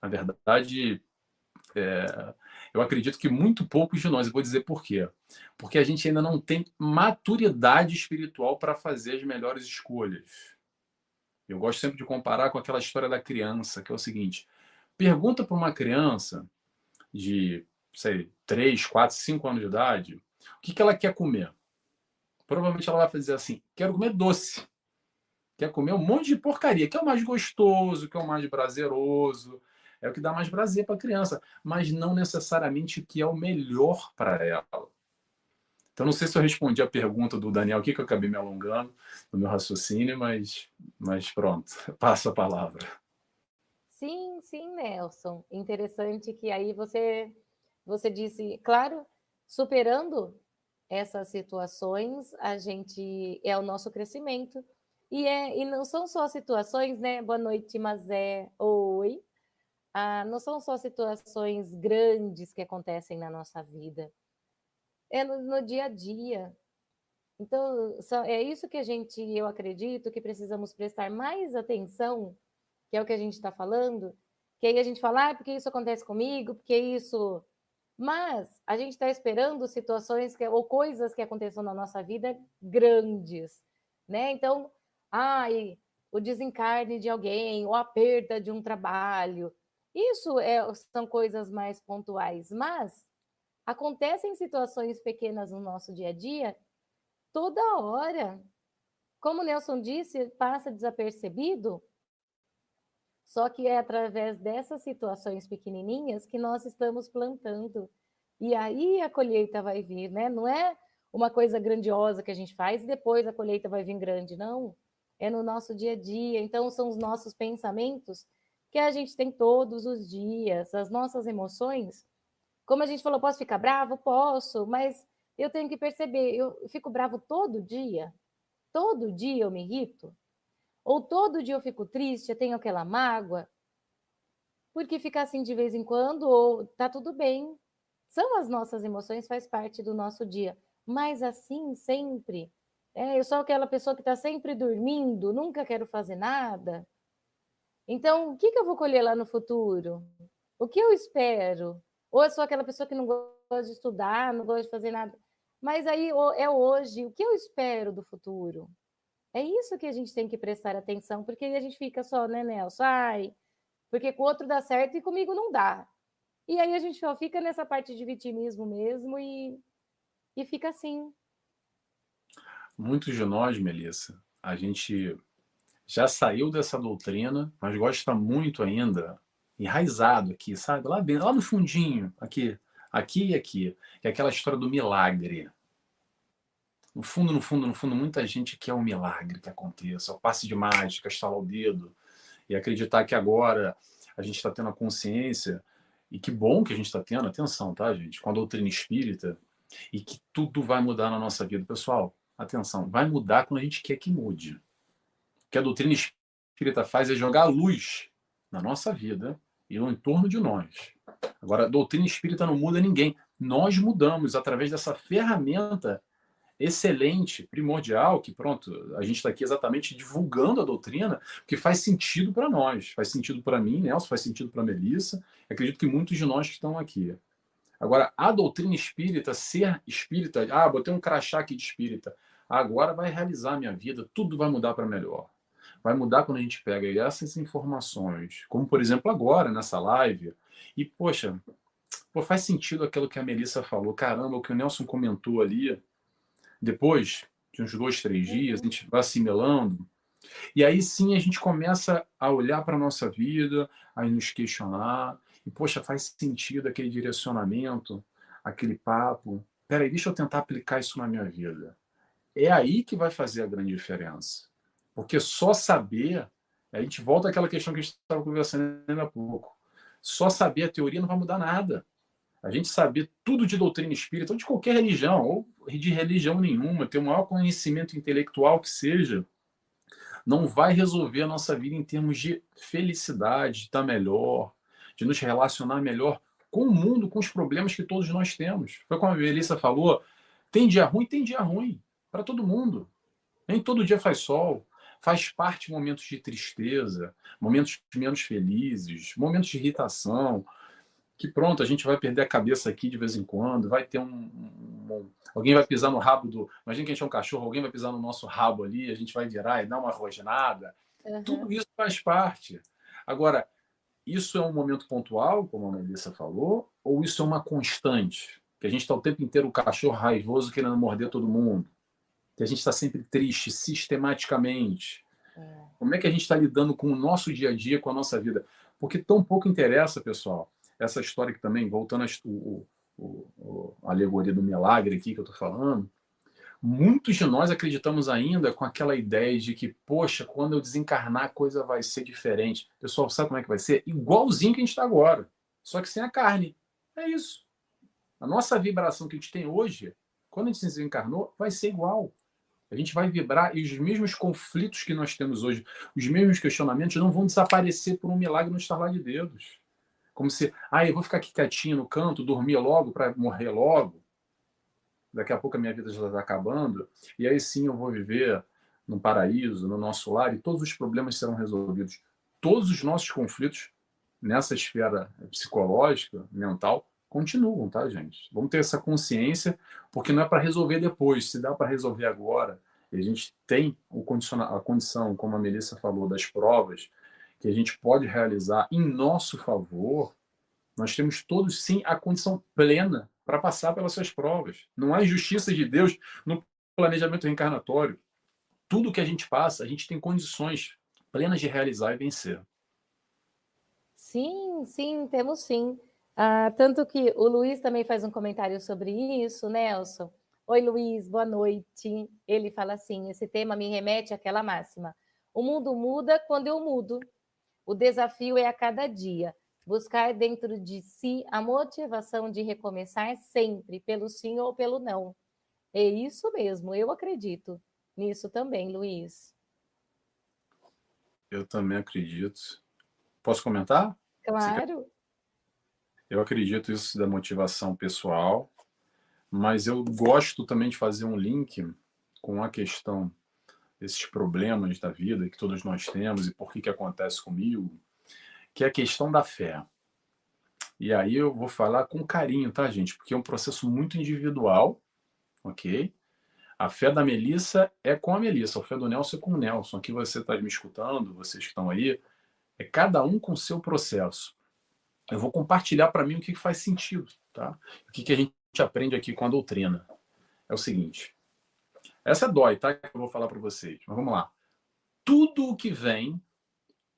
Na verdade, eu acredito que muito poucos de nós, eu vou dizer por quê. Porque a gente ainda não tem maturidade espiritual para fazer as melhores escolhas. Eu gosto sempre de comparar com aquela história da criança, que é o seguinte: pergunta para uma criança de, sei, 3, 4, 5 anos de idade, o que ela quer comer. Provavelmente ela vai dizer assim: quero comer doce. Quer comer um monte de porcaria, que é o mais gostoso, que é o mais prazeroso, é o que dá mais prazer para a criança, mas não necessariamente o que é o melhor para ela. Então, não sei se eu respondi a pergunta do Daniel aqui, que eu acabei me alongando no meu raciocínio, mas pronto, passo a palavra. Sim, sim, Nelson. Interessante que aí você disse, claro, superando essas situações, a gente é o nosso crescimento. E não são só situações, né? Boa noite, Mazé. Oi. Não são só situações grandes que acontecem na nossa vida. É no dia a dia. Então, é isso que eu acredito que precisamos prestar mais atenção, que é o que a gente está falando, que aí a gente fala, porque isso acontece comigo, porque isso. Mas a gente está esperando situações ou coisas que aconteçam na nossa vida grandes, né? Então, o desencarne de alguém, ou a perda de um trabalho. Isso são coisas mais pontuais, mas acontecem situações pequenas no nosso dia a dia toda hora. Como o Nelson disse, passa desapercebido, só que é através dessas situações pequenininhas que nós estamos plantando. E aí a colheita vai vir, né? Não é uma coisa grandiosa que a gente faz e depois a colheita vai vir grande, não. É no nosso dia a dia. Então, são os nossos pensamentos que a gente tem todos os dias, as nossas emoções. Como a gente falou, posso ficar bravo? Posso, mas eu tenho que perceber, eu fico bravo todo dia? Todo dia eu me irrito? Ou todo dia eu fico triste, eu tenho aquela mágoa? Porque fica assim de vez em quando, ou tá tudo bem. São as nossas emoções, faz parte do nosso dia. Mas assim, sempre. Eu sou aquela pessoa que está sempre dormindo, nunca quero fazer nada. Então, o que eu vou colher lá no futuro? O que eu espero? Ou eu sou aquela pessoa que não gosta de estudar, não gosta de fazer nada. Mas aí é hoje. O que eu espero do futuro? É isso que a gente tem que prestar atenção, porque a gente fica só, né, Nelson? Ai, porque com o outro dá certo e comigo não dá. E aí a gente só fica nessa parte de vitimismo mesmo e fica assim. Muitos de nós, Melissa, a gente já saiu dessa doutrina, mas gosta muito ainda, enraizado aqui, sabe? Lá dentro, lá no fundinho, aqui, aqui e aqui. Que é aquela história do milagre. No fundo, no fundo, no fundo, muita gente quer um milagre que aconteça, o passe de mágica, estalar o dedo e acreditar que agora a gente está tendo a consciência, e que bom que a gente está tendo, atenção, tá, gente? Com a doutrina espírita, e que tudo vai mudar na nossa vida. Pessoal, atenção, vai mudar quando a gente quer que mude. O que a doutrina espírita faz é jogar a luz na nossa vida e no entorno de nós. Agora, a doutrina espírita não muda ninguém. Nós mudamos através dessa ferramenta excelente, primordial, que pronto, a gente está aqui exatamente divulgando a doutrina, que faz sentido para nós, faz sentido para mim, Nelson, faz sentido para Melissa, acredito que muitos de nós que estão aqui. Agora, a doutrina espírita, ser espírita, botei um crachá aqui de espírita, agora vai realizar a minha vida, tudo vai mudar para melhor. Vai mudar quando a gente pega essas informações, como por exemplo agora, nessa live, e poxa, faz sentido aquilo que a Melissa falou, caramba, o que o Nelson comentou ali, depois de uns 2, 3 dias, a Uhum. gente vai assimilando, e aí sim a gente começa a olhar para a nossa vida, a nos questionar, e poxa, faz sentido aquele direcionamento, aquele papo. Peraí, deixa eu tentar aplicar isso na minha vida. É aí que vai fazer a grande diferença. Porque só saber, a gente volta àquela questão que a gente estava conversando ainda há pouco. Só saber a teoria não vai mudar nada. A gente saber tudo de doutrina espírita, ou de qualquer religião, ou de religião nenhuma, ter o maior conhecimento intelectual que seja, não vai resolver a nossa vida em termos de felicidade, de estar melhor, de nos relacionar melhor com o mundo, com os problemas que todos nós temos. Foi como a Melissa falou, tem dia ruim para todo mundo. Nem todo dia faz sol. Faz parte momentos de tristeza, momentos menos felizes, momentos de irritação, que pronto, a gente vai perder a cabeça aqui de vez em quando, vai ter alguém vai pisar no rabo do... Imagina que a gente é um cachorro, alguém vai pisar no nosso rabo ali, a gente vai virar e dar uma rosnada. Tudo Uhum. isso faz parte. Agora, isso é um momento pontual, como a Melissa falou, ou isso é uma constante? Que a gente está o tempo inteiro o cachorro raivoso querendo morder todo mundo? Que a gente está sempre triste, sistematicamente? É. Como é que a gente está lidando com o nosso dia a dia, com a nossa vida? Porque tão pouco interessa, pessoal, essa história que também, voltando a alegoria do milagre aqui que eu estou falando, muitos de nós acreditamos ainda com aquela ideia de que, poxa, quando eu desencarnar a coisa vai ser diferente. Pessoal, sabe como é que vai ser? Igualzinho que a gente está agora, só que sem a carne. É isso. A nossa vibração que a gente tem hoje, quando a gente se desencarnou, vai ser igual. A gente vai vibrar e os mesmos conflitos que nós temos hoje, os mesmos questionamentos não vão desaparecer por um milagre no estalar de dedos. Como se, eu vou ficar aqui quietinho no canto, dormir logo para morrer logo. Daqui a pouco a minha vida já está acabando. E aí sim eu vou viver no paraíso, no nosso lar, e todos os problemas serão resolvidos. Todos os nossos conflitos nessa esfera psicológica, mental, continuam, tá, gente? Vamos ter essa consciência, porque não é para resolver depois, se dá para resolver agora, e a gente tem a condição, como a Melissa falou, das provas, que a gente pode realizar em nosso favor, nós temos todos, sim, a condição plena para passar pelas suas provas. Não há injustiça de Deus no planejamento reencarnatório. Tudo que a gente passa, a gente tem condições plenas de realizar e vencer. Sim, sim, temos sim. Tanto que o Luiz também faz um comentário sobre isso, Nelson. Oi, Luiz, boa noite. Ele fala assim: esse tema me remete àquela máxima. O mundo muda quando eu mudo. O desafio é a cada dia. Buscar dentro de si a motivação de recomeçar sempre, pelo sim ou pelo não. É isso mesmo, eu acredito nisso também, Luiz. Eu também acredito. Posso comentar? Você quer? Claro. Eu acredito isso da motivação pessoal, mas eu gosto também de fazer um link com a questão desses problemas da vida que todos nós temos e por que acontece comigo, que é a questão da fé. E aí eu vou falar com carinho, tá, gente? Porque é um processo muito individual, ok? A fé da Melissa é com a Melissa, a fé do Nelson é com o Nelson. Aqui você está me escutando, vocês que estão aí, é cada um com o seu processo. Eu vou compartilhar para mim o que faz sentido, tá? O que a gente aprende aqui com a doutrina. É o seguinte, essa dói, tá? Que eu vou falar para vocês, mas vamos lá. Tudo o que vem,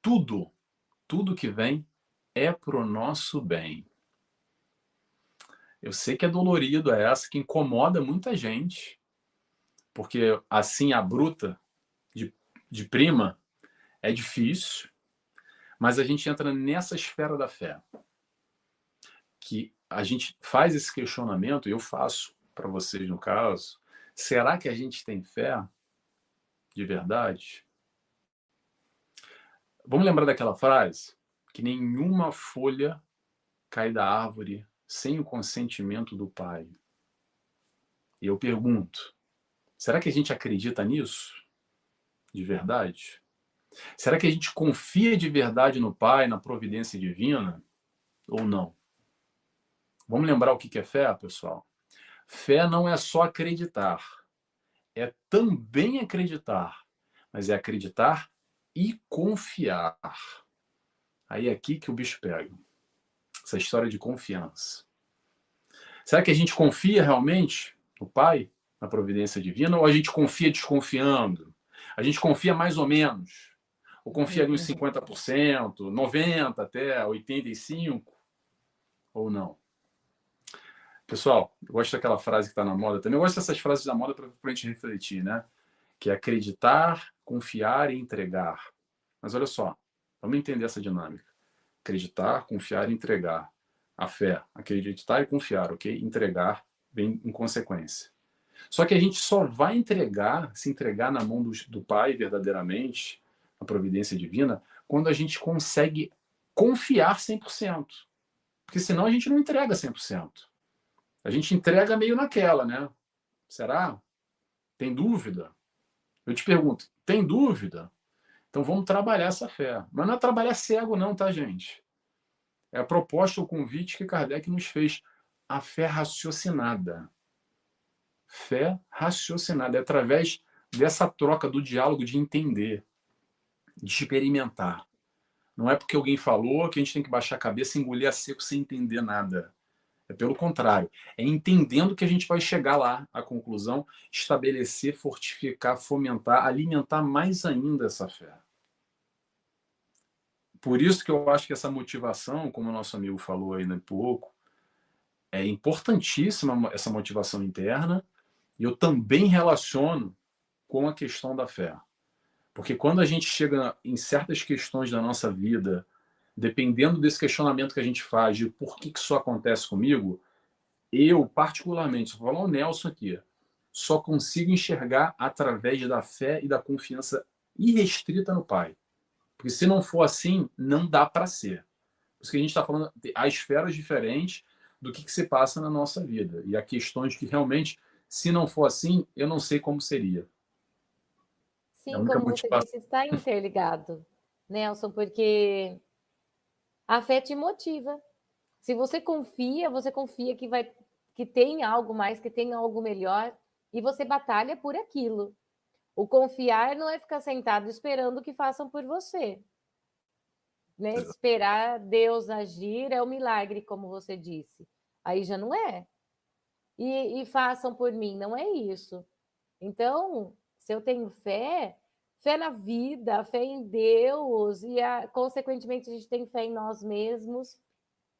tudo que vem é pro nosso bem. Eu sei que é dolorido, é essa que incomoda muita gente, porque assim a bruta de prima é difícil, mas a gente entra nessa esfera da fé, que a gente faz esse questionamento, eu faço para vocês no caso, será que a gente tem fé de verdade? Vamos lembrar daquela frase? Que nenhuma folha cai da árvore sem o consentimento do Pai. E eu pergunto, será que a gente acredita nisso? De verdade? Será que a gente confia de verdade no Pai, na providência divina? Ou não? Vamos lembrar o que é fé, pessoal? Fé não é só acreditar, é também acreditar, mas é acreditar e confiar. Aí é aqui que o bicho pega. Essa história de confiança. Será que a gente confia realmente no Pai, na providência divina, ou a gente confia desconfiando? A gente confia mais ou menos? Ou confia ali uns 50%, 90% até 85%? Ou não? Pessoal, eu gosto daquela frase que está na moda também. Eu gosto dessas frases da moda para a gente refletir, né? Que é acreditar, confiar e entregar. Mas olha só, vamos entender essa dinâmica. Acreditar, confiar e entregar. A fé, acreditar e confiar, ok? Entregar vem em consequência. Só que a gente só vai entregar, se entregar na mão do Pai verdadeiramente, na providência divina, quando a gente consegue confiar 100%. Porque senão a gente não entrega 100%. A gente entrega meio naquela, né? Será? Tem dúvida? Eu te pergunto, tem dúvida? Então vamos trabalhar essa fé. Mas não é trabalhar cego, não, tá, gente? É a proposta, o convite que Kardec nos fez. A fé raciocinada. Fé raciocinada. É através dessa troca, do diálogo, de entender, de experimentar. Não é porque alguém falou que a gente tem que baixar a cabeça e engolir a seco sem entender nada. É pelo contrário. É entendendo que a gente vai chegar lá à conclusão, estabelecer, fortificar, fomentar, alimentar mais ainda essa fé. Por isso que eu acho que essa motivação, como o nosso amigo falou aí há pouco, é importantíssima essa motivação interna, e eu também relaciono com a questão da fé. Porque quando a gente chega em certas questões da nossa vida, dependendo desse questionamento que a gente faz de por que isso acontece comigo, eu, particularmente, vou falar o Nelson aqui, só consigo enxergar através da fé e da confiança irrestrita no Pai. Porque se não for assim, não dá para ser. Por isso que a gente está falando, há esferas diferentes do que se passa na nossa vida. E há questões que realmente, se não for assim, eu não sei como seria. É a Sim, única como você motivação. disse, está interligado, Nelson, porque a fé te motiva. Se você confia que vai, que tem algo mais, que tem algo melhor, e você batalha por aquilo. O confiar não é ficar sentado esperando que façam por você, né? Esperar Deus agir é o milagre, como você disse. Aí já não é. E façam por mim, não é isso. Então, se eu tenho fé, fé na vida, fé em Deus, e consequentemente a gente tem fé em nós mesmos,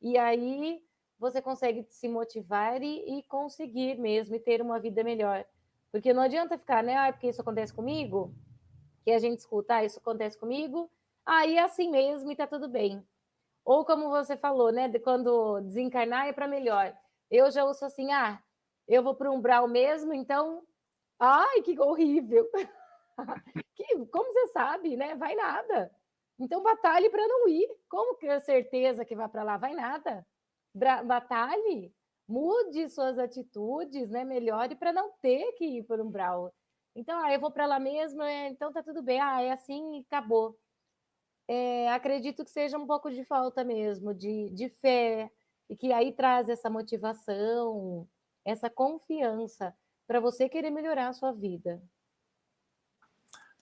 e aí você consegue se motivar e conseguir mesmo, e ter uma vida melhor. Porque não adianta ficar, né? Ah, porque isso acontece comigo, que a gente escuta, ah, isso acontece comigo, aí é assim mesmo e tá tudo bem. Ou como você falou, né? Quando desencarnar é para melhor. Eu já uso assim, ah, eu vou para o umbral mesmo, então, ai, que horrível. Como você sabe, né? Vai nada. Então batalhe para não ir. Como que é certeza que vai para lá? Vai nada. Batalhe, mude suas atitudes, né? Melhore para não ter que ir para um umbral. Então, eu vou para lá mesmo, então tá tudo bem. É assim e acabou. Acredito que seja um pouco de falta mesmo, de fé, e que aí traz essa motivação, essa confiança para você querer melhorar a sua vida.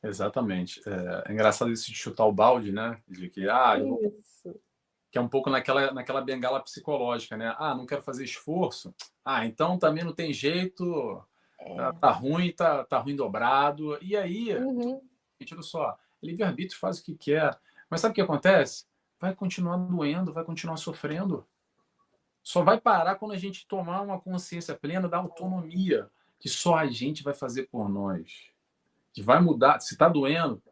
Exatamente. É engraçado isso de chutar o balde, né? De que, Isso. que é um pouco naquela bengala psicológica, né? Ah, não quero fazer esforço. Ah, então também não tem jeito, tá ruim, tá ruim dobrado. E aí, Uhum. gente, olha só, livre-arbítrio faz o que quer. Mas sabe o que acontece? Vai continuar doendo, vai continuar sofrendo. Só vai parar quando a gente tomar uma consciência plena da autonomia que só a gente vai fazer por nós. Que vai mudar, se está doendo,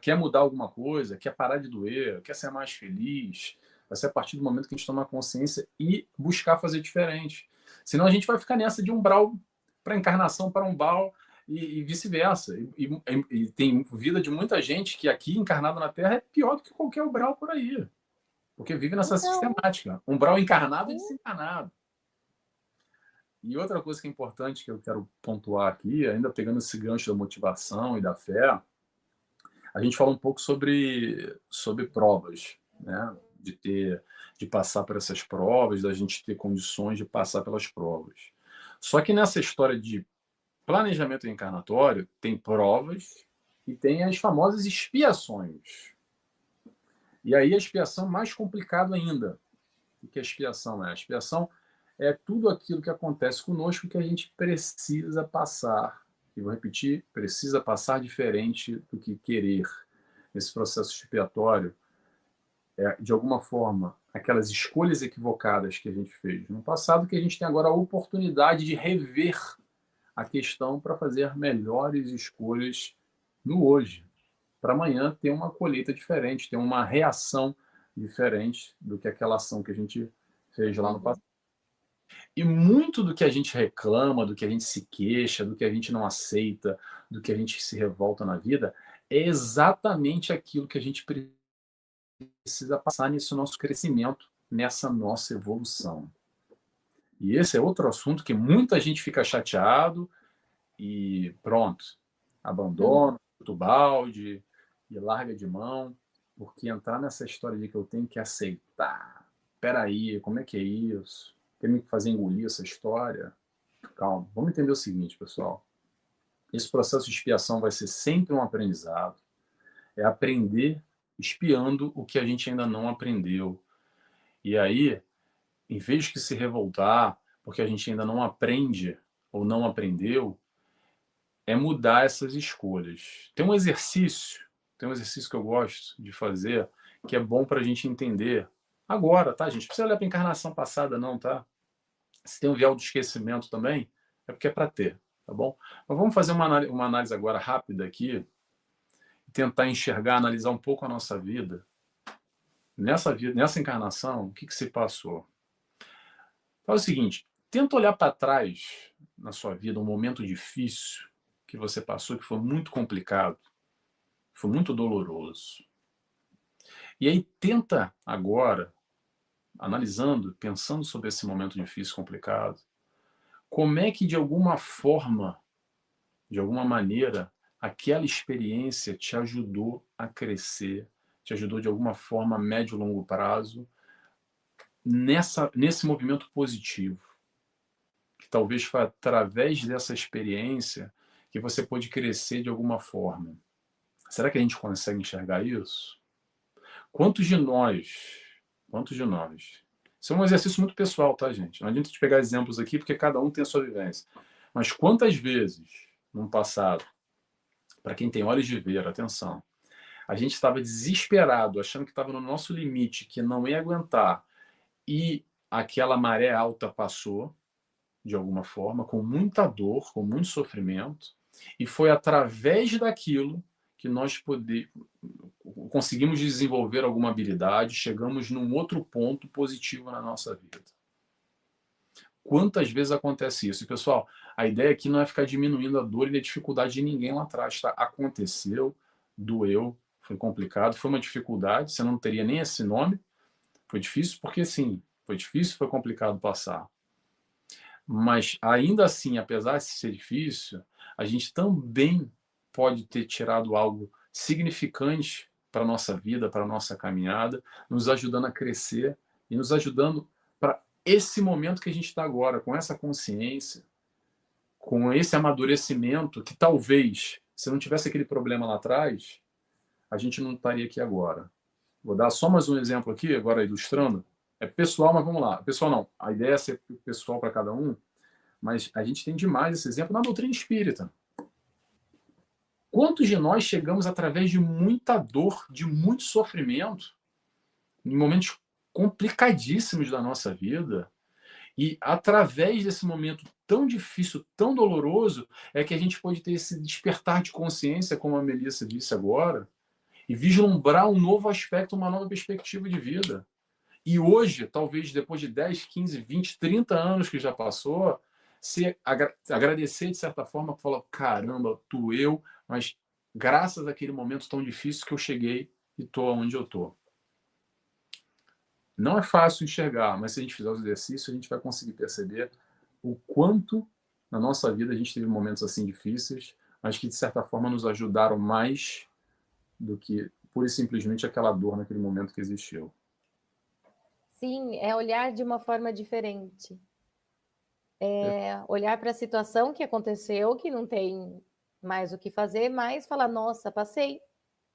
quer mudar alguma coisa, quer parar de doer, quer ser mais feliz, vai ser a partir do momento que a gente tomar consciência e buscar fazer diferente. Senão a gente vai ficar nessa de umbral para encarnação para umbral e vice-versa. E tem vida de muita gente que aqui encarnado na Terra é pior do que qualquer umbral por aí. Porque vive nessa Então, sistemática. Umbral encarnado e sim. desencarnado. E outra coisa que é importante que eu quero pontuar aqui, ainda pegando esse gancho da motivação e da fé, a gente fala um pouco sobre provas, né? De passar por essas provas, da gente ter condições de passar pelas provas. Só que nessa história de planejamento encarnatório, tem provas e tem as famosas expiações. E aí a expiação mais complicado ainda. O que a expiação é? A expiação é tudo aquilo que acontece conosco que a gente precisa passar. E vou repetir, precisa passar diferente do que querer. Esse processo expiatório é, de alguma forma, aquelas escolhas equivocadas que a gente fez no passado, que a gente tem agora a oportunidade de rever a questão para fazer melhores escolhas no hoje, para amanhã ter uma colheita diferente, ter uma reação diferente do que aquela ação que a gente fez lá no Uhum. passado. E muito do que a gente reclama, do que a gente se queixa, do que a gente não aceita, do que a gente se revolta na vida, é exatamente aquilo que a gente precisa passar nesse nosso crescimento, nessa nossa evolução. E esse é outro assunto que muita gente fica chateado e pronto, Uhum. abandona o balde e larga de mão, porque entrar nessa história de que eu tenho que aceitar, peraí, como é que é isso? Tem que fazer engolir essa história? Calma, vamos entender o seguinte, pessoal. Esse processo de expiação vai ser sempre um aprendizado. É aprender espiando o que a gente ainda não aprendeu. E aí, em vez de se revoltar porque a gente ainda não aprende ou não aprendeu, é mudar essas escolhas. Tem um exercício que eu gosto de fazer, que é bom para a gente entender agora, tá, gente? Não precisa olhar para a encarnação passada, não, tá? Se tem um véu do esquecimento também, é porque é para ter, tá bom? Mas vamos fazer uma análise agora rápida aqui, tentar enxergar, analisar um pouco a nossa vida. Nessa encarnação, o que se passou? Faz o seguinte, tenta olhar para trás na sua vida, um momento difícil que você passou, que foi muito complicado, foi muito doloroso. E aí tenta agora, analisando, pensando sobre esse momento difícil, complicado, como é que de alguma forma, de alguma maneira, aquela experiência te ajudou a crescer, te ajudou de alguma forma a médio e longo prazo, nesse movimento positivo. Que talvez foi através dessa experiência que você pôde crescer de alguma forma. Será que a gente consegue enxergar isso? Quantos de nós, quantos de nós? Isso é um exercício muito pessoal, tá, gente? Não adianta te pegar exemplos aqui, porque cada um tem a sua vivência. Mas quantas vezes, no passado, para quem tem olhos de ver, atenção, a gente estava desesperado, achando que estava no nosso limite, que não ia aguentar, e aquela maré alta passou, de alguma forma, com muita dor, com muito sofrimento, e foi através daquilo que nós conseguimos desenvolver alguma habilidade, chegamos num outro ponto positivo na nossa vida. Quantas vezes acontece isso? E, pessoal, a ideia aqui não é ficar diminuindo a dor e a dificuldade de ninguém lá atrás, tá? Aconteceu, doeu, foi complicado, foi uma dificuldade, você não teria nem esse nome, foi difícil porque sim, foi difícil, foi complicado passar. Mas ainda assim, apesar de ser difícil, a gente também pode ter tirado algo significante para a nossa vida, para a nossa caminhada, nos ajudando a crescer e nos ajudando para esse momento que a gente está agora, com essa consciência, com esse amadurecimento, que talvez, se não tivesse aquele problema lá atrás, a gente não estaria aqui agora. Vou dar só mais um exemplo aqui, agora ilustrando. É pessoal, mas vamos lá. Pessoal não, a ideia é ser pessoal para cada um, mas a gente tem demais esse exemplo na doutrina espírita. Quantos de nós chegamos através de muita dor, de muito sofrimento, em momentos complicadíssimos da nossa vida, e através desse momento tão difícil, tão doloroso, é que a gente pode ter esse despertar de consciência, como a Melissa disse agora, e vislumbrar um novo aspecto, uma nova perspectiva de vida. E hoje, talvez depois de 10, 15, 20, 30 anos que já passou, se agradecer de certa forma, falar, caramba, doeu, mas graças àquele momento tão difícil que eu cheguei e estou onde eu estou. Não é fácil enxergar, mas se a gente fizer os exercícios, a gente vai conseguir perceber o quanto na nossa vida a gente teve momentos assim difíceis, mas que de certa forma nos ajudaram mais do que pura e simplesmente aquela dor naquele momento que existiu. Sim, é olhar de uma forma diferente. É olhar para a situação que aconteceu, que não tem mais o que fazer, mas falar, nossa, passei,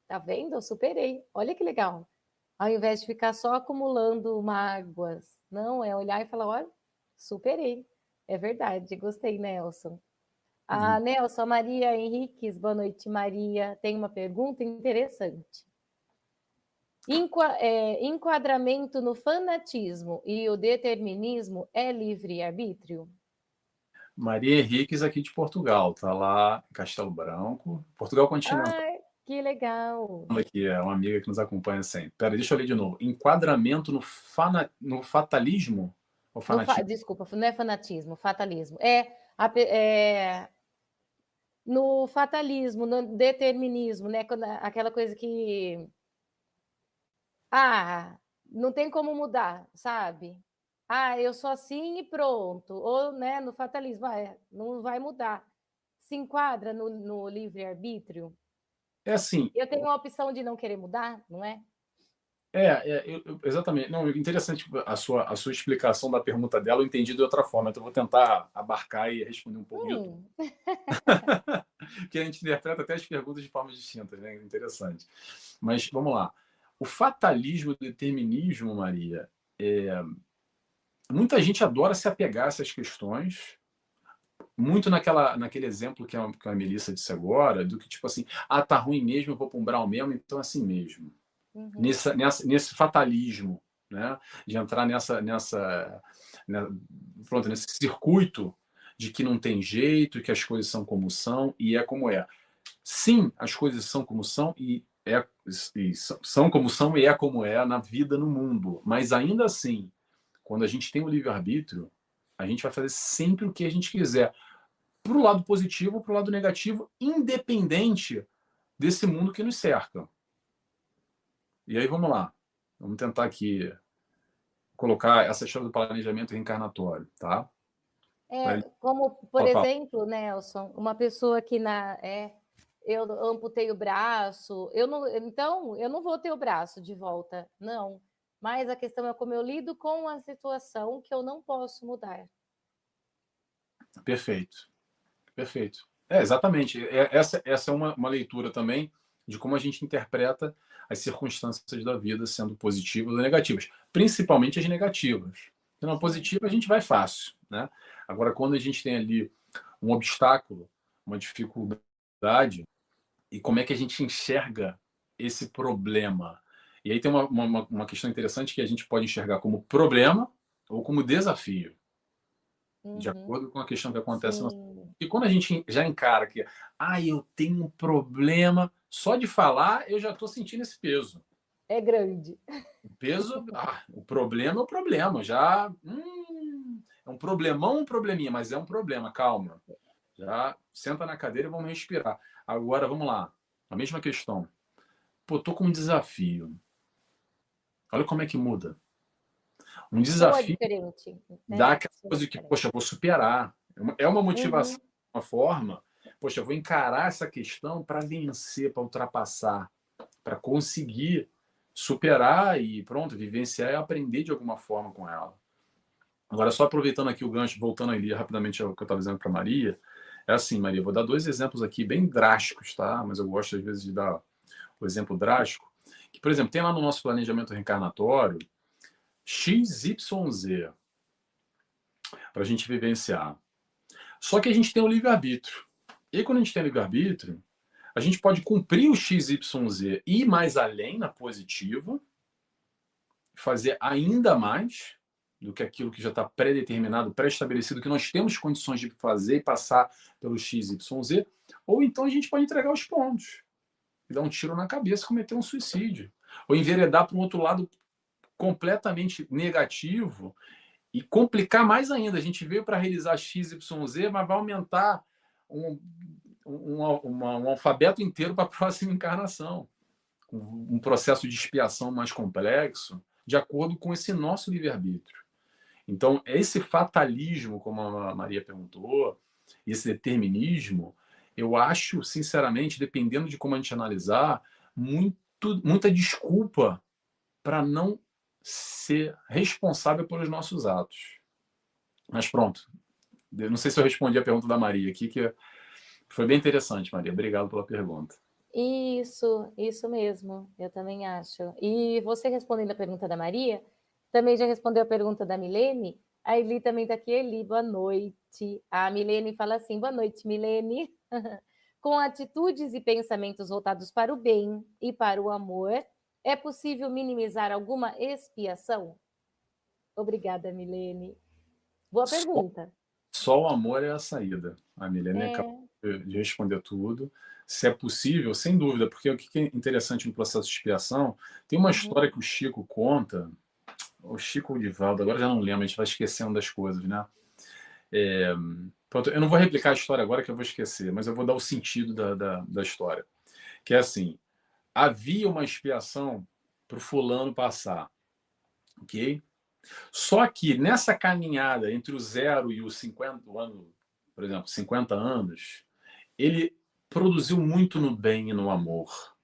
tá vendo? Eu superei, olha que legal. Ao invés de ficar só acumulando mágoas, não, é olhar e falar, olha, superei. É verdade, gostei, Nelson. A Nelson, a Maria Henriques, boa noite, Maria, tem uma pergunta interessante. Enquadramento no fanatismo e o determinismo é livre-arbítrio? Maria Henriques aqui de Portugal, tá lá em Castelo Branco, Portugal continental. Ai, que legal. Aqui é uma amiga que nos acompanha sempre. Pera, deixa eu ler de novo. Enquadramento no fatalismo ou fanatismo? Desculpa, não é fanatismo, fatalismo. No fatalismo, no determinismo, né? Aquela coisa que não tem como mudar, sabe? Eu sou assim e pronto. Ou, né, no fatalismo, não vai mudar. Se enquadra no livre-arbítrio? É assim, Eu tenho a opção de não querer mudar, não é? exatamente. Não, interessante a sua explicação da pergunta dela, eu entendi de outra forma, então eu vou tentar abarcar e responder um pouco de tudo. Porque a gente interpreta até as perguntas de formas distintas, né? Interessante. Mas vamos lá. O fatalismo e o determinismo, Maria, muita gente adora se apegar a essas questões, muito naquele exemplo que a Melissa disse agora, do que tipo assim, tá ruim mesmo, eu vou para um umbral mesmo, então é assim mesmo. Nesse fatalismo, né? De entrar nesse circuito de que não tem jeito, que as coisas são como são e é como é. Sim, as coisas são como são são como são e é como é na vida, no mundo. Mas ainda assim, quando a gente tem o livre-arbítrio, a gente vai fazer sempre o que a gente quiser. Para o lado positivo ou para o lado negativo, independente desse mundo que nos cerca. E aí, vamos lá. Vamos tentar aqui colocar essa história do planejamento reencarnatório, tá? Como, por exemplo, Nelson, uma pessoa que eu amputei o braço, então eu não vou ter o braço de volta, não. Mas a questão é como eu lido com a situação que eu não posso mudar. Perfeito. Perfeito. Exatamente. Essa é uma leitura também de como a gente interpreta as circunstâncias da vida sendo positivas ou negativas. Principalmente as negativas. Na positiva a gente vai fácil, né? Agora, quando a gente tem ali um obstáculo, uma dificuldade, e como é que a gente enxerga esse problema? E aí tem uma questão interessante que a gente pode enxergar como problema ou como desafio, de acordo com a questão que acontece. E quando a gente já encara que eu tenho um problema, só de falar eu já estou sentindo esse peso. É grande. O peso, o problema é o problema. Já é um problemão, um probleminha, mas é um problema, calma. Já senta na cadeira e vamos respirar. Agora, vamos lá. A mesma questão. Pô, tô com um desafio. Olha como é que muda. Um Soa desafio diferente. dá aquela coisa que, poxa, eu vou superar. É uma motivação, de uma forma. Poxa, eu vou encarar essa questão para vencer, para ultrapassar, para conseguir superar e pronto, vivenciar e aprender de alguma forma com ela. Agora, só aproveitando aqui o gancho, voltando ali rapidamente ao que eu estava dizendo para Maria, é assim, Maria, vou dar 2 exemplos aqui bem drásticos, tá? Mas eu gosto, às vezes, de dar o exemplo drástico. Que, por exemplo, tem lá no nosso planejamento reencarnatório XYZ para a gente vivenciar. Só que a gente tem o livre-arbítrio. E aí, quando a gente tem o livre-arbítrio, a gente pode cumprir o XYZ e ir mais além na positiva, fazer ainda mais do que aquilo que já está pré-determinado, pré-estabelecido, que nós temos condições de fazer e passar pelo XYZ, ou então a gente pode entregar os pontos e dar um tiro na cabeça, cometer um suicídio, ou enveredar para um outro lado completamente negativo e complicar mais ainda. A gente veio para realizar XYZ, mas vai aumentar um alfabeto inteiro para a próxima encarnação. Um processo de expiação mais complexo, de acordo com esse nosso livre-arbítrio. Então, esse fatalismo, como a Maria perguntou, esse determinismo, eu acho, sinceramente, dependendo de como a gente analisar, muita desculpa para não ser responsável pelos nossos atos. Mas pronto, eu não sei se eu respondi a pergunta da Maria aqui, que foi bem interessante, Maria. Obrigado pela pergunta. Isso mesmo, eu também acho. E você respondendo a pergunta da Maria, também já respondeu a pergunta da Milene. A Eli também está aqui. Eli, boa noite. A Milene fala assim: boa noite, Milene. Com atitudes e pensamentos voltados para o bem e para o amor, é possível minimizar alguma expiação? Obrigada, Milene. Boa pergunta. Só o amor é a saída. A Milene acabou É. de responder tudo. Se é possível, sem dúvida, porque o que é interessante no processo de expiação, tem uma história que o Chico conta, o Chico Divaldo, agora já não lembro, a gente vai esquecendo das coisas, né? Pronto, eu não vou replicar a história agora que eu vou esquecer, mas eu vou dar o sentido da história. Que é assim, havia uma expiação para o fulano passar, ok? Só que nessa caminhada entre o 0 e os 50 anos, por exemplo, 50 anos, ele produziu muito no bem e no amor.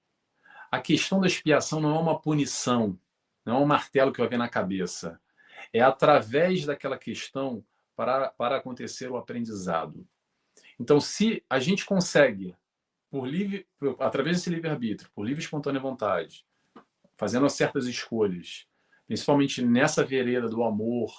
A questão da expiação não é uma punição, não é um martelo que vai vir na cabeça. É através daquela questão para acontecer o aprendizado. Então, se a gente consegue, através desse livre-arbítrio, por livre e espontânea vontade, fazendo certas escolhas, principalmente nessa vereda do amor,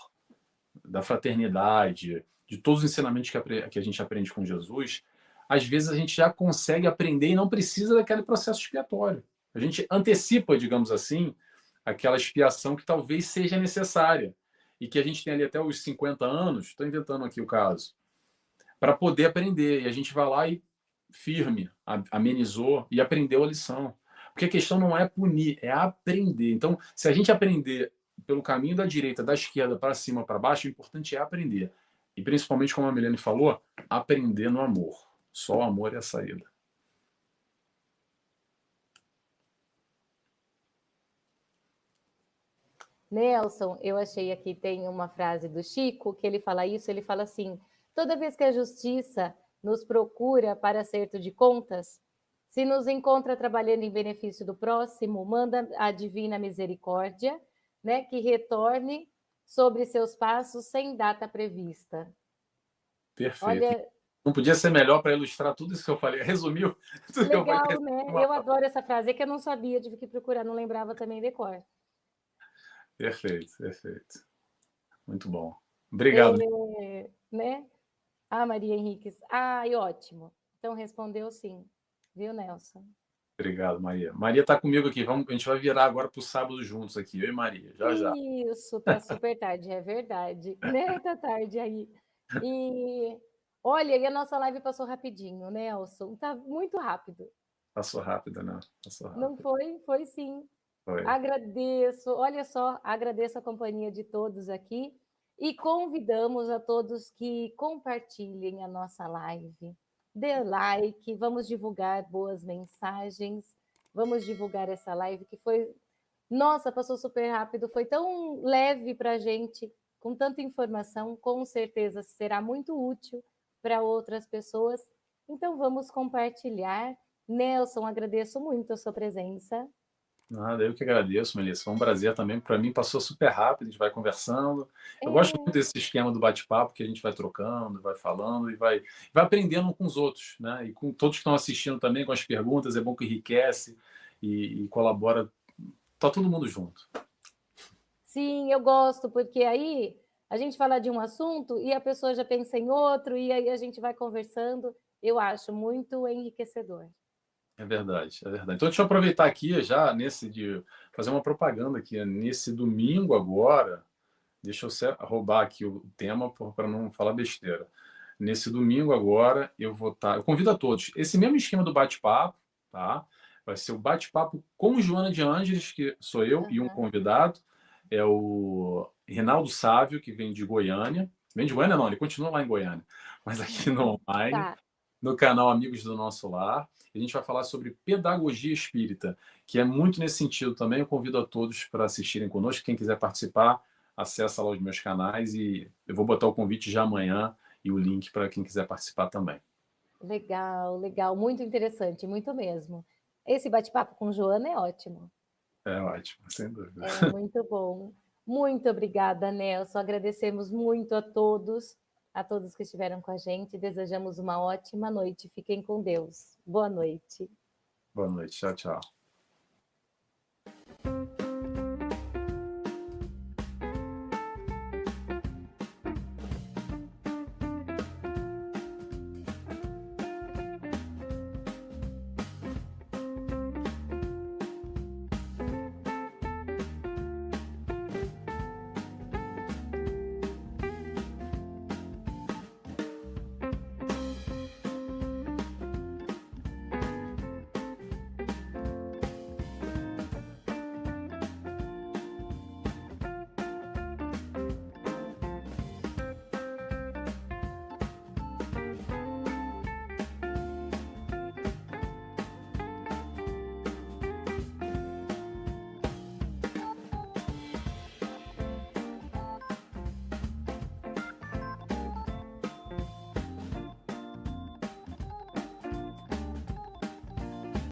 da fraternidade, de todos os ensinamentos que a gente aprende com Jesus, às vezes a gente já consegue aprender e não precisa daquele processo expiatório. A gente antecipa, digamos assim, aquela expiação que talvez seja necessária e que a gente tem ali até os 50 anos, estou inventando aqui o caso, para poder aprender. E a gente vai lá e firme, amenizou e aprendeu a lição. Porque a questão não é punir, é aprender. Então, se a gente aprender pelo caminho da direita, da esquerda, para cima, para baixo, o importante é aprender. E principalmente, como a Milene falou, aprender no amor. Só o amor é a saída. Nelson, eu achei aqui, tem uma frase do Chico, que ele fala isso, ele fala assim: toda vez que a justiça nos procura para acerto de contas, se nos encontra trabalhando em benefício do próximo, manda a divina misericórdia, né, que retorne sobre seus passos sem data prevista. Perfeito. Olha, Não podia ser melhor para ilustrar tudo isso que eu falei. Resumiu tudo que eu falei. legal, né? Eu adoro essa frase, é que eu não sabia, tive que procurar, não lembrava também de cor. Perfeito, perfeito. Muito bom. Obrigado. Né? Ah, Maria Henriques. Ai, ótimo. Então respondeu sim. Viu, Nelson? Obrigado, Maria. Maria está comigo aqui. A gente vai virar agora para o sábado juntos aqui, eu e Maria. Já, já. Isso, tá super tarde, é verdade. Né? Tá tarde aí. E olha, e a nossa live passou rapidinho, Nelson. Tá muito rápido. Passou rápido, né? Passou Não rápido. foi? Foi sim. Foi. Agradeço, olha só, agradeço a companhia de todos aqui e convidamos a todos que compartilhem a nossa live. Dê like, vamos divulgar boas mensagens, vamos divulgar essa live que foi, nossa, passou super rápido, foi tão leve para a gente, com tanta informação, com certeza será muito útil para outras pessoas. Então vamos compartilhar. Nelson, agradeço muito a sua presença. Nada, eu que agradeço, Melissa. Foi um prazer também. Para mim, passou super rápido, a gente vai conversando. Eu gosto muito É, desse esquema do bate-papo, que a gente vai trocando, vai falando e vai aprendendo com os outros, né? E com todos que estão assistindo também, com as perguntas, é bom que enriquece e colabora. Tá todo mundo junto. sim, eu gosto, porque aí a gente fala de um assunto e a pessoa já pensa em outro, e aí a gente vai conversando. Eu acho muito enriquecedor. É verdade, é verdade. Então, deixa eu aproveitar aqui já, de fazer uma propaganda aqui. Nesse domingo agora, deixa eu roubar aqui o tema para não falar besteira. Nesse domingo agora, eu vou estar. Eu convido a todos. Esse mesmo esquema do bate-papo, tá? Vai ser o bate-papo com Joana de Ângeles, que sou eu, e um Aham. convidado. É o Rinaldo Sávio, que vem de Goiânia. Vem de Goiânia, não, ele continua lá em Goiânia, mas aqui no online, Tá, no canal Amigos do Nosso Lar. A gente vai falar sobre pedagogia espírita, que é muito nesse sentido também. Eu convido a todos para assistirem conosco. Quem quiser participar, acessa lá os meus canais e eu vou botar o convite já amanhã e o link para quem quiser participar também. legal, legal, muito interessante, muito mesmo. Esse bate-papo com Joana é ótimo, É ótimo, sem dúvida. é muito bom. Muito obrigada, Nelson. Agradecemos muito a todos que estiveram com a gente. Desejamos uma ótima noite. Fiquem com Deus. Boa noite. Boa noite. Tchau, tchau.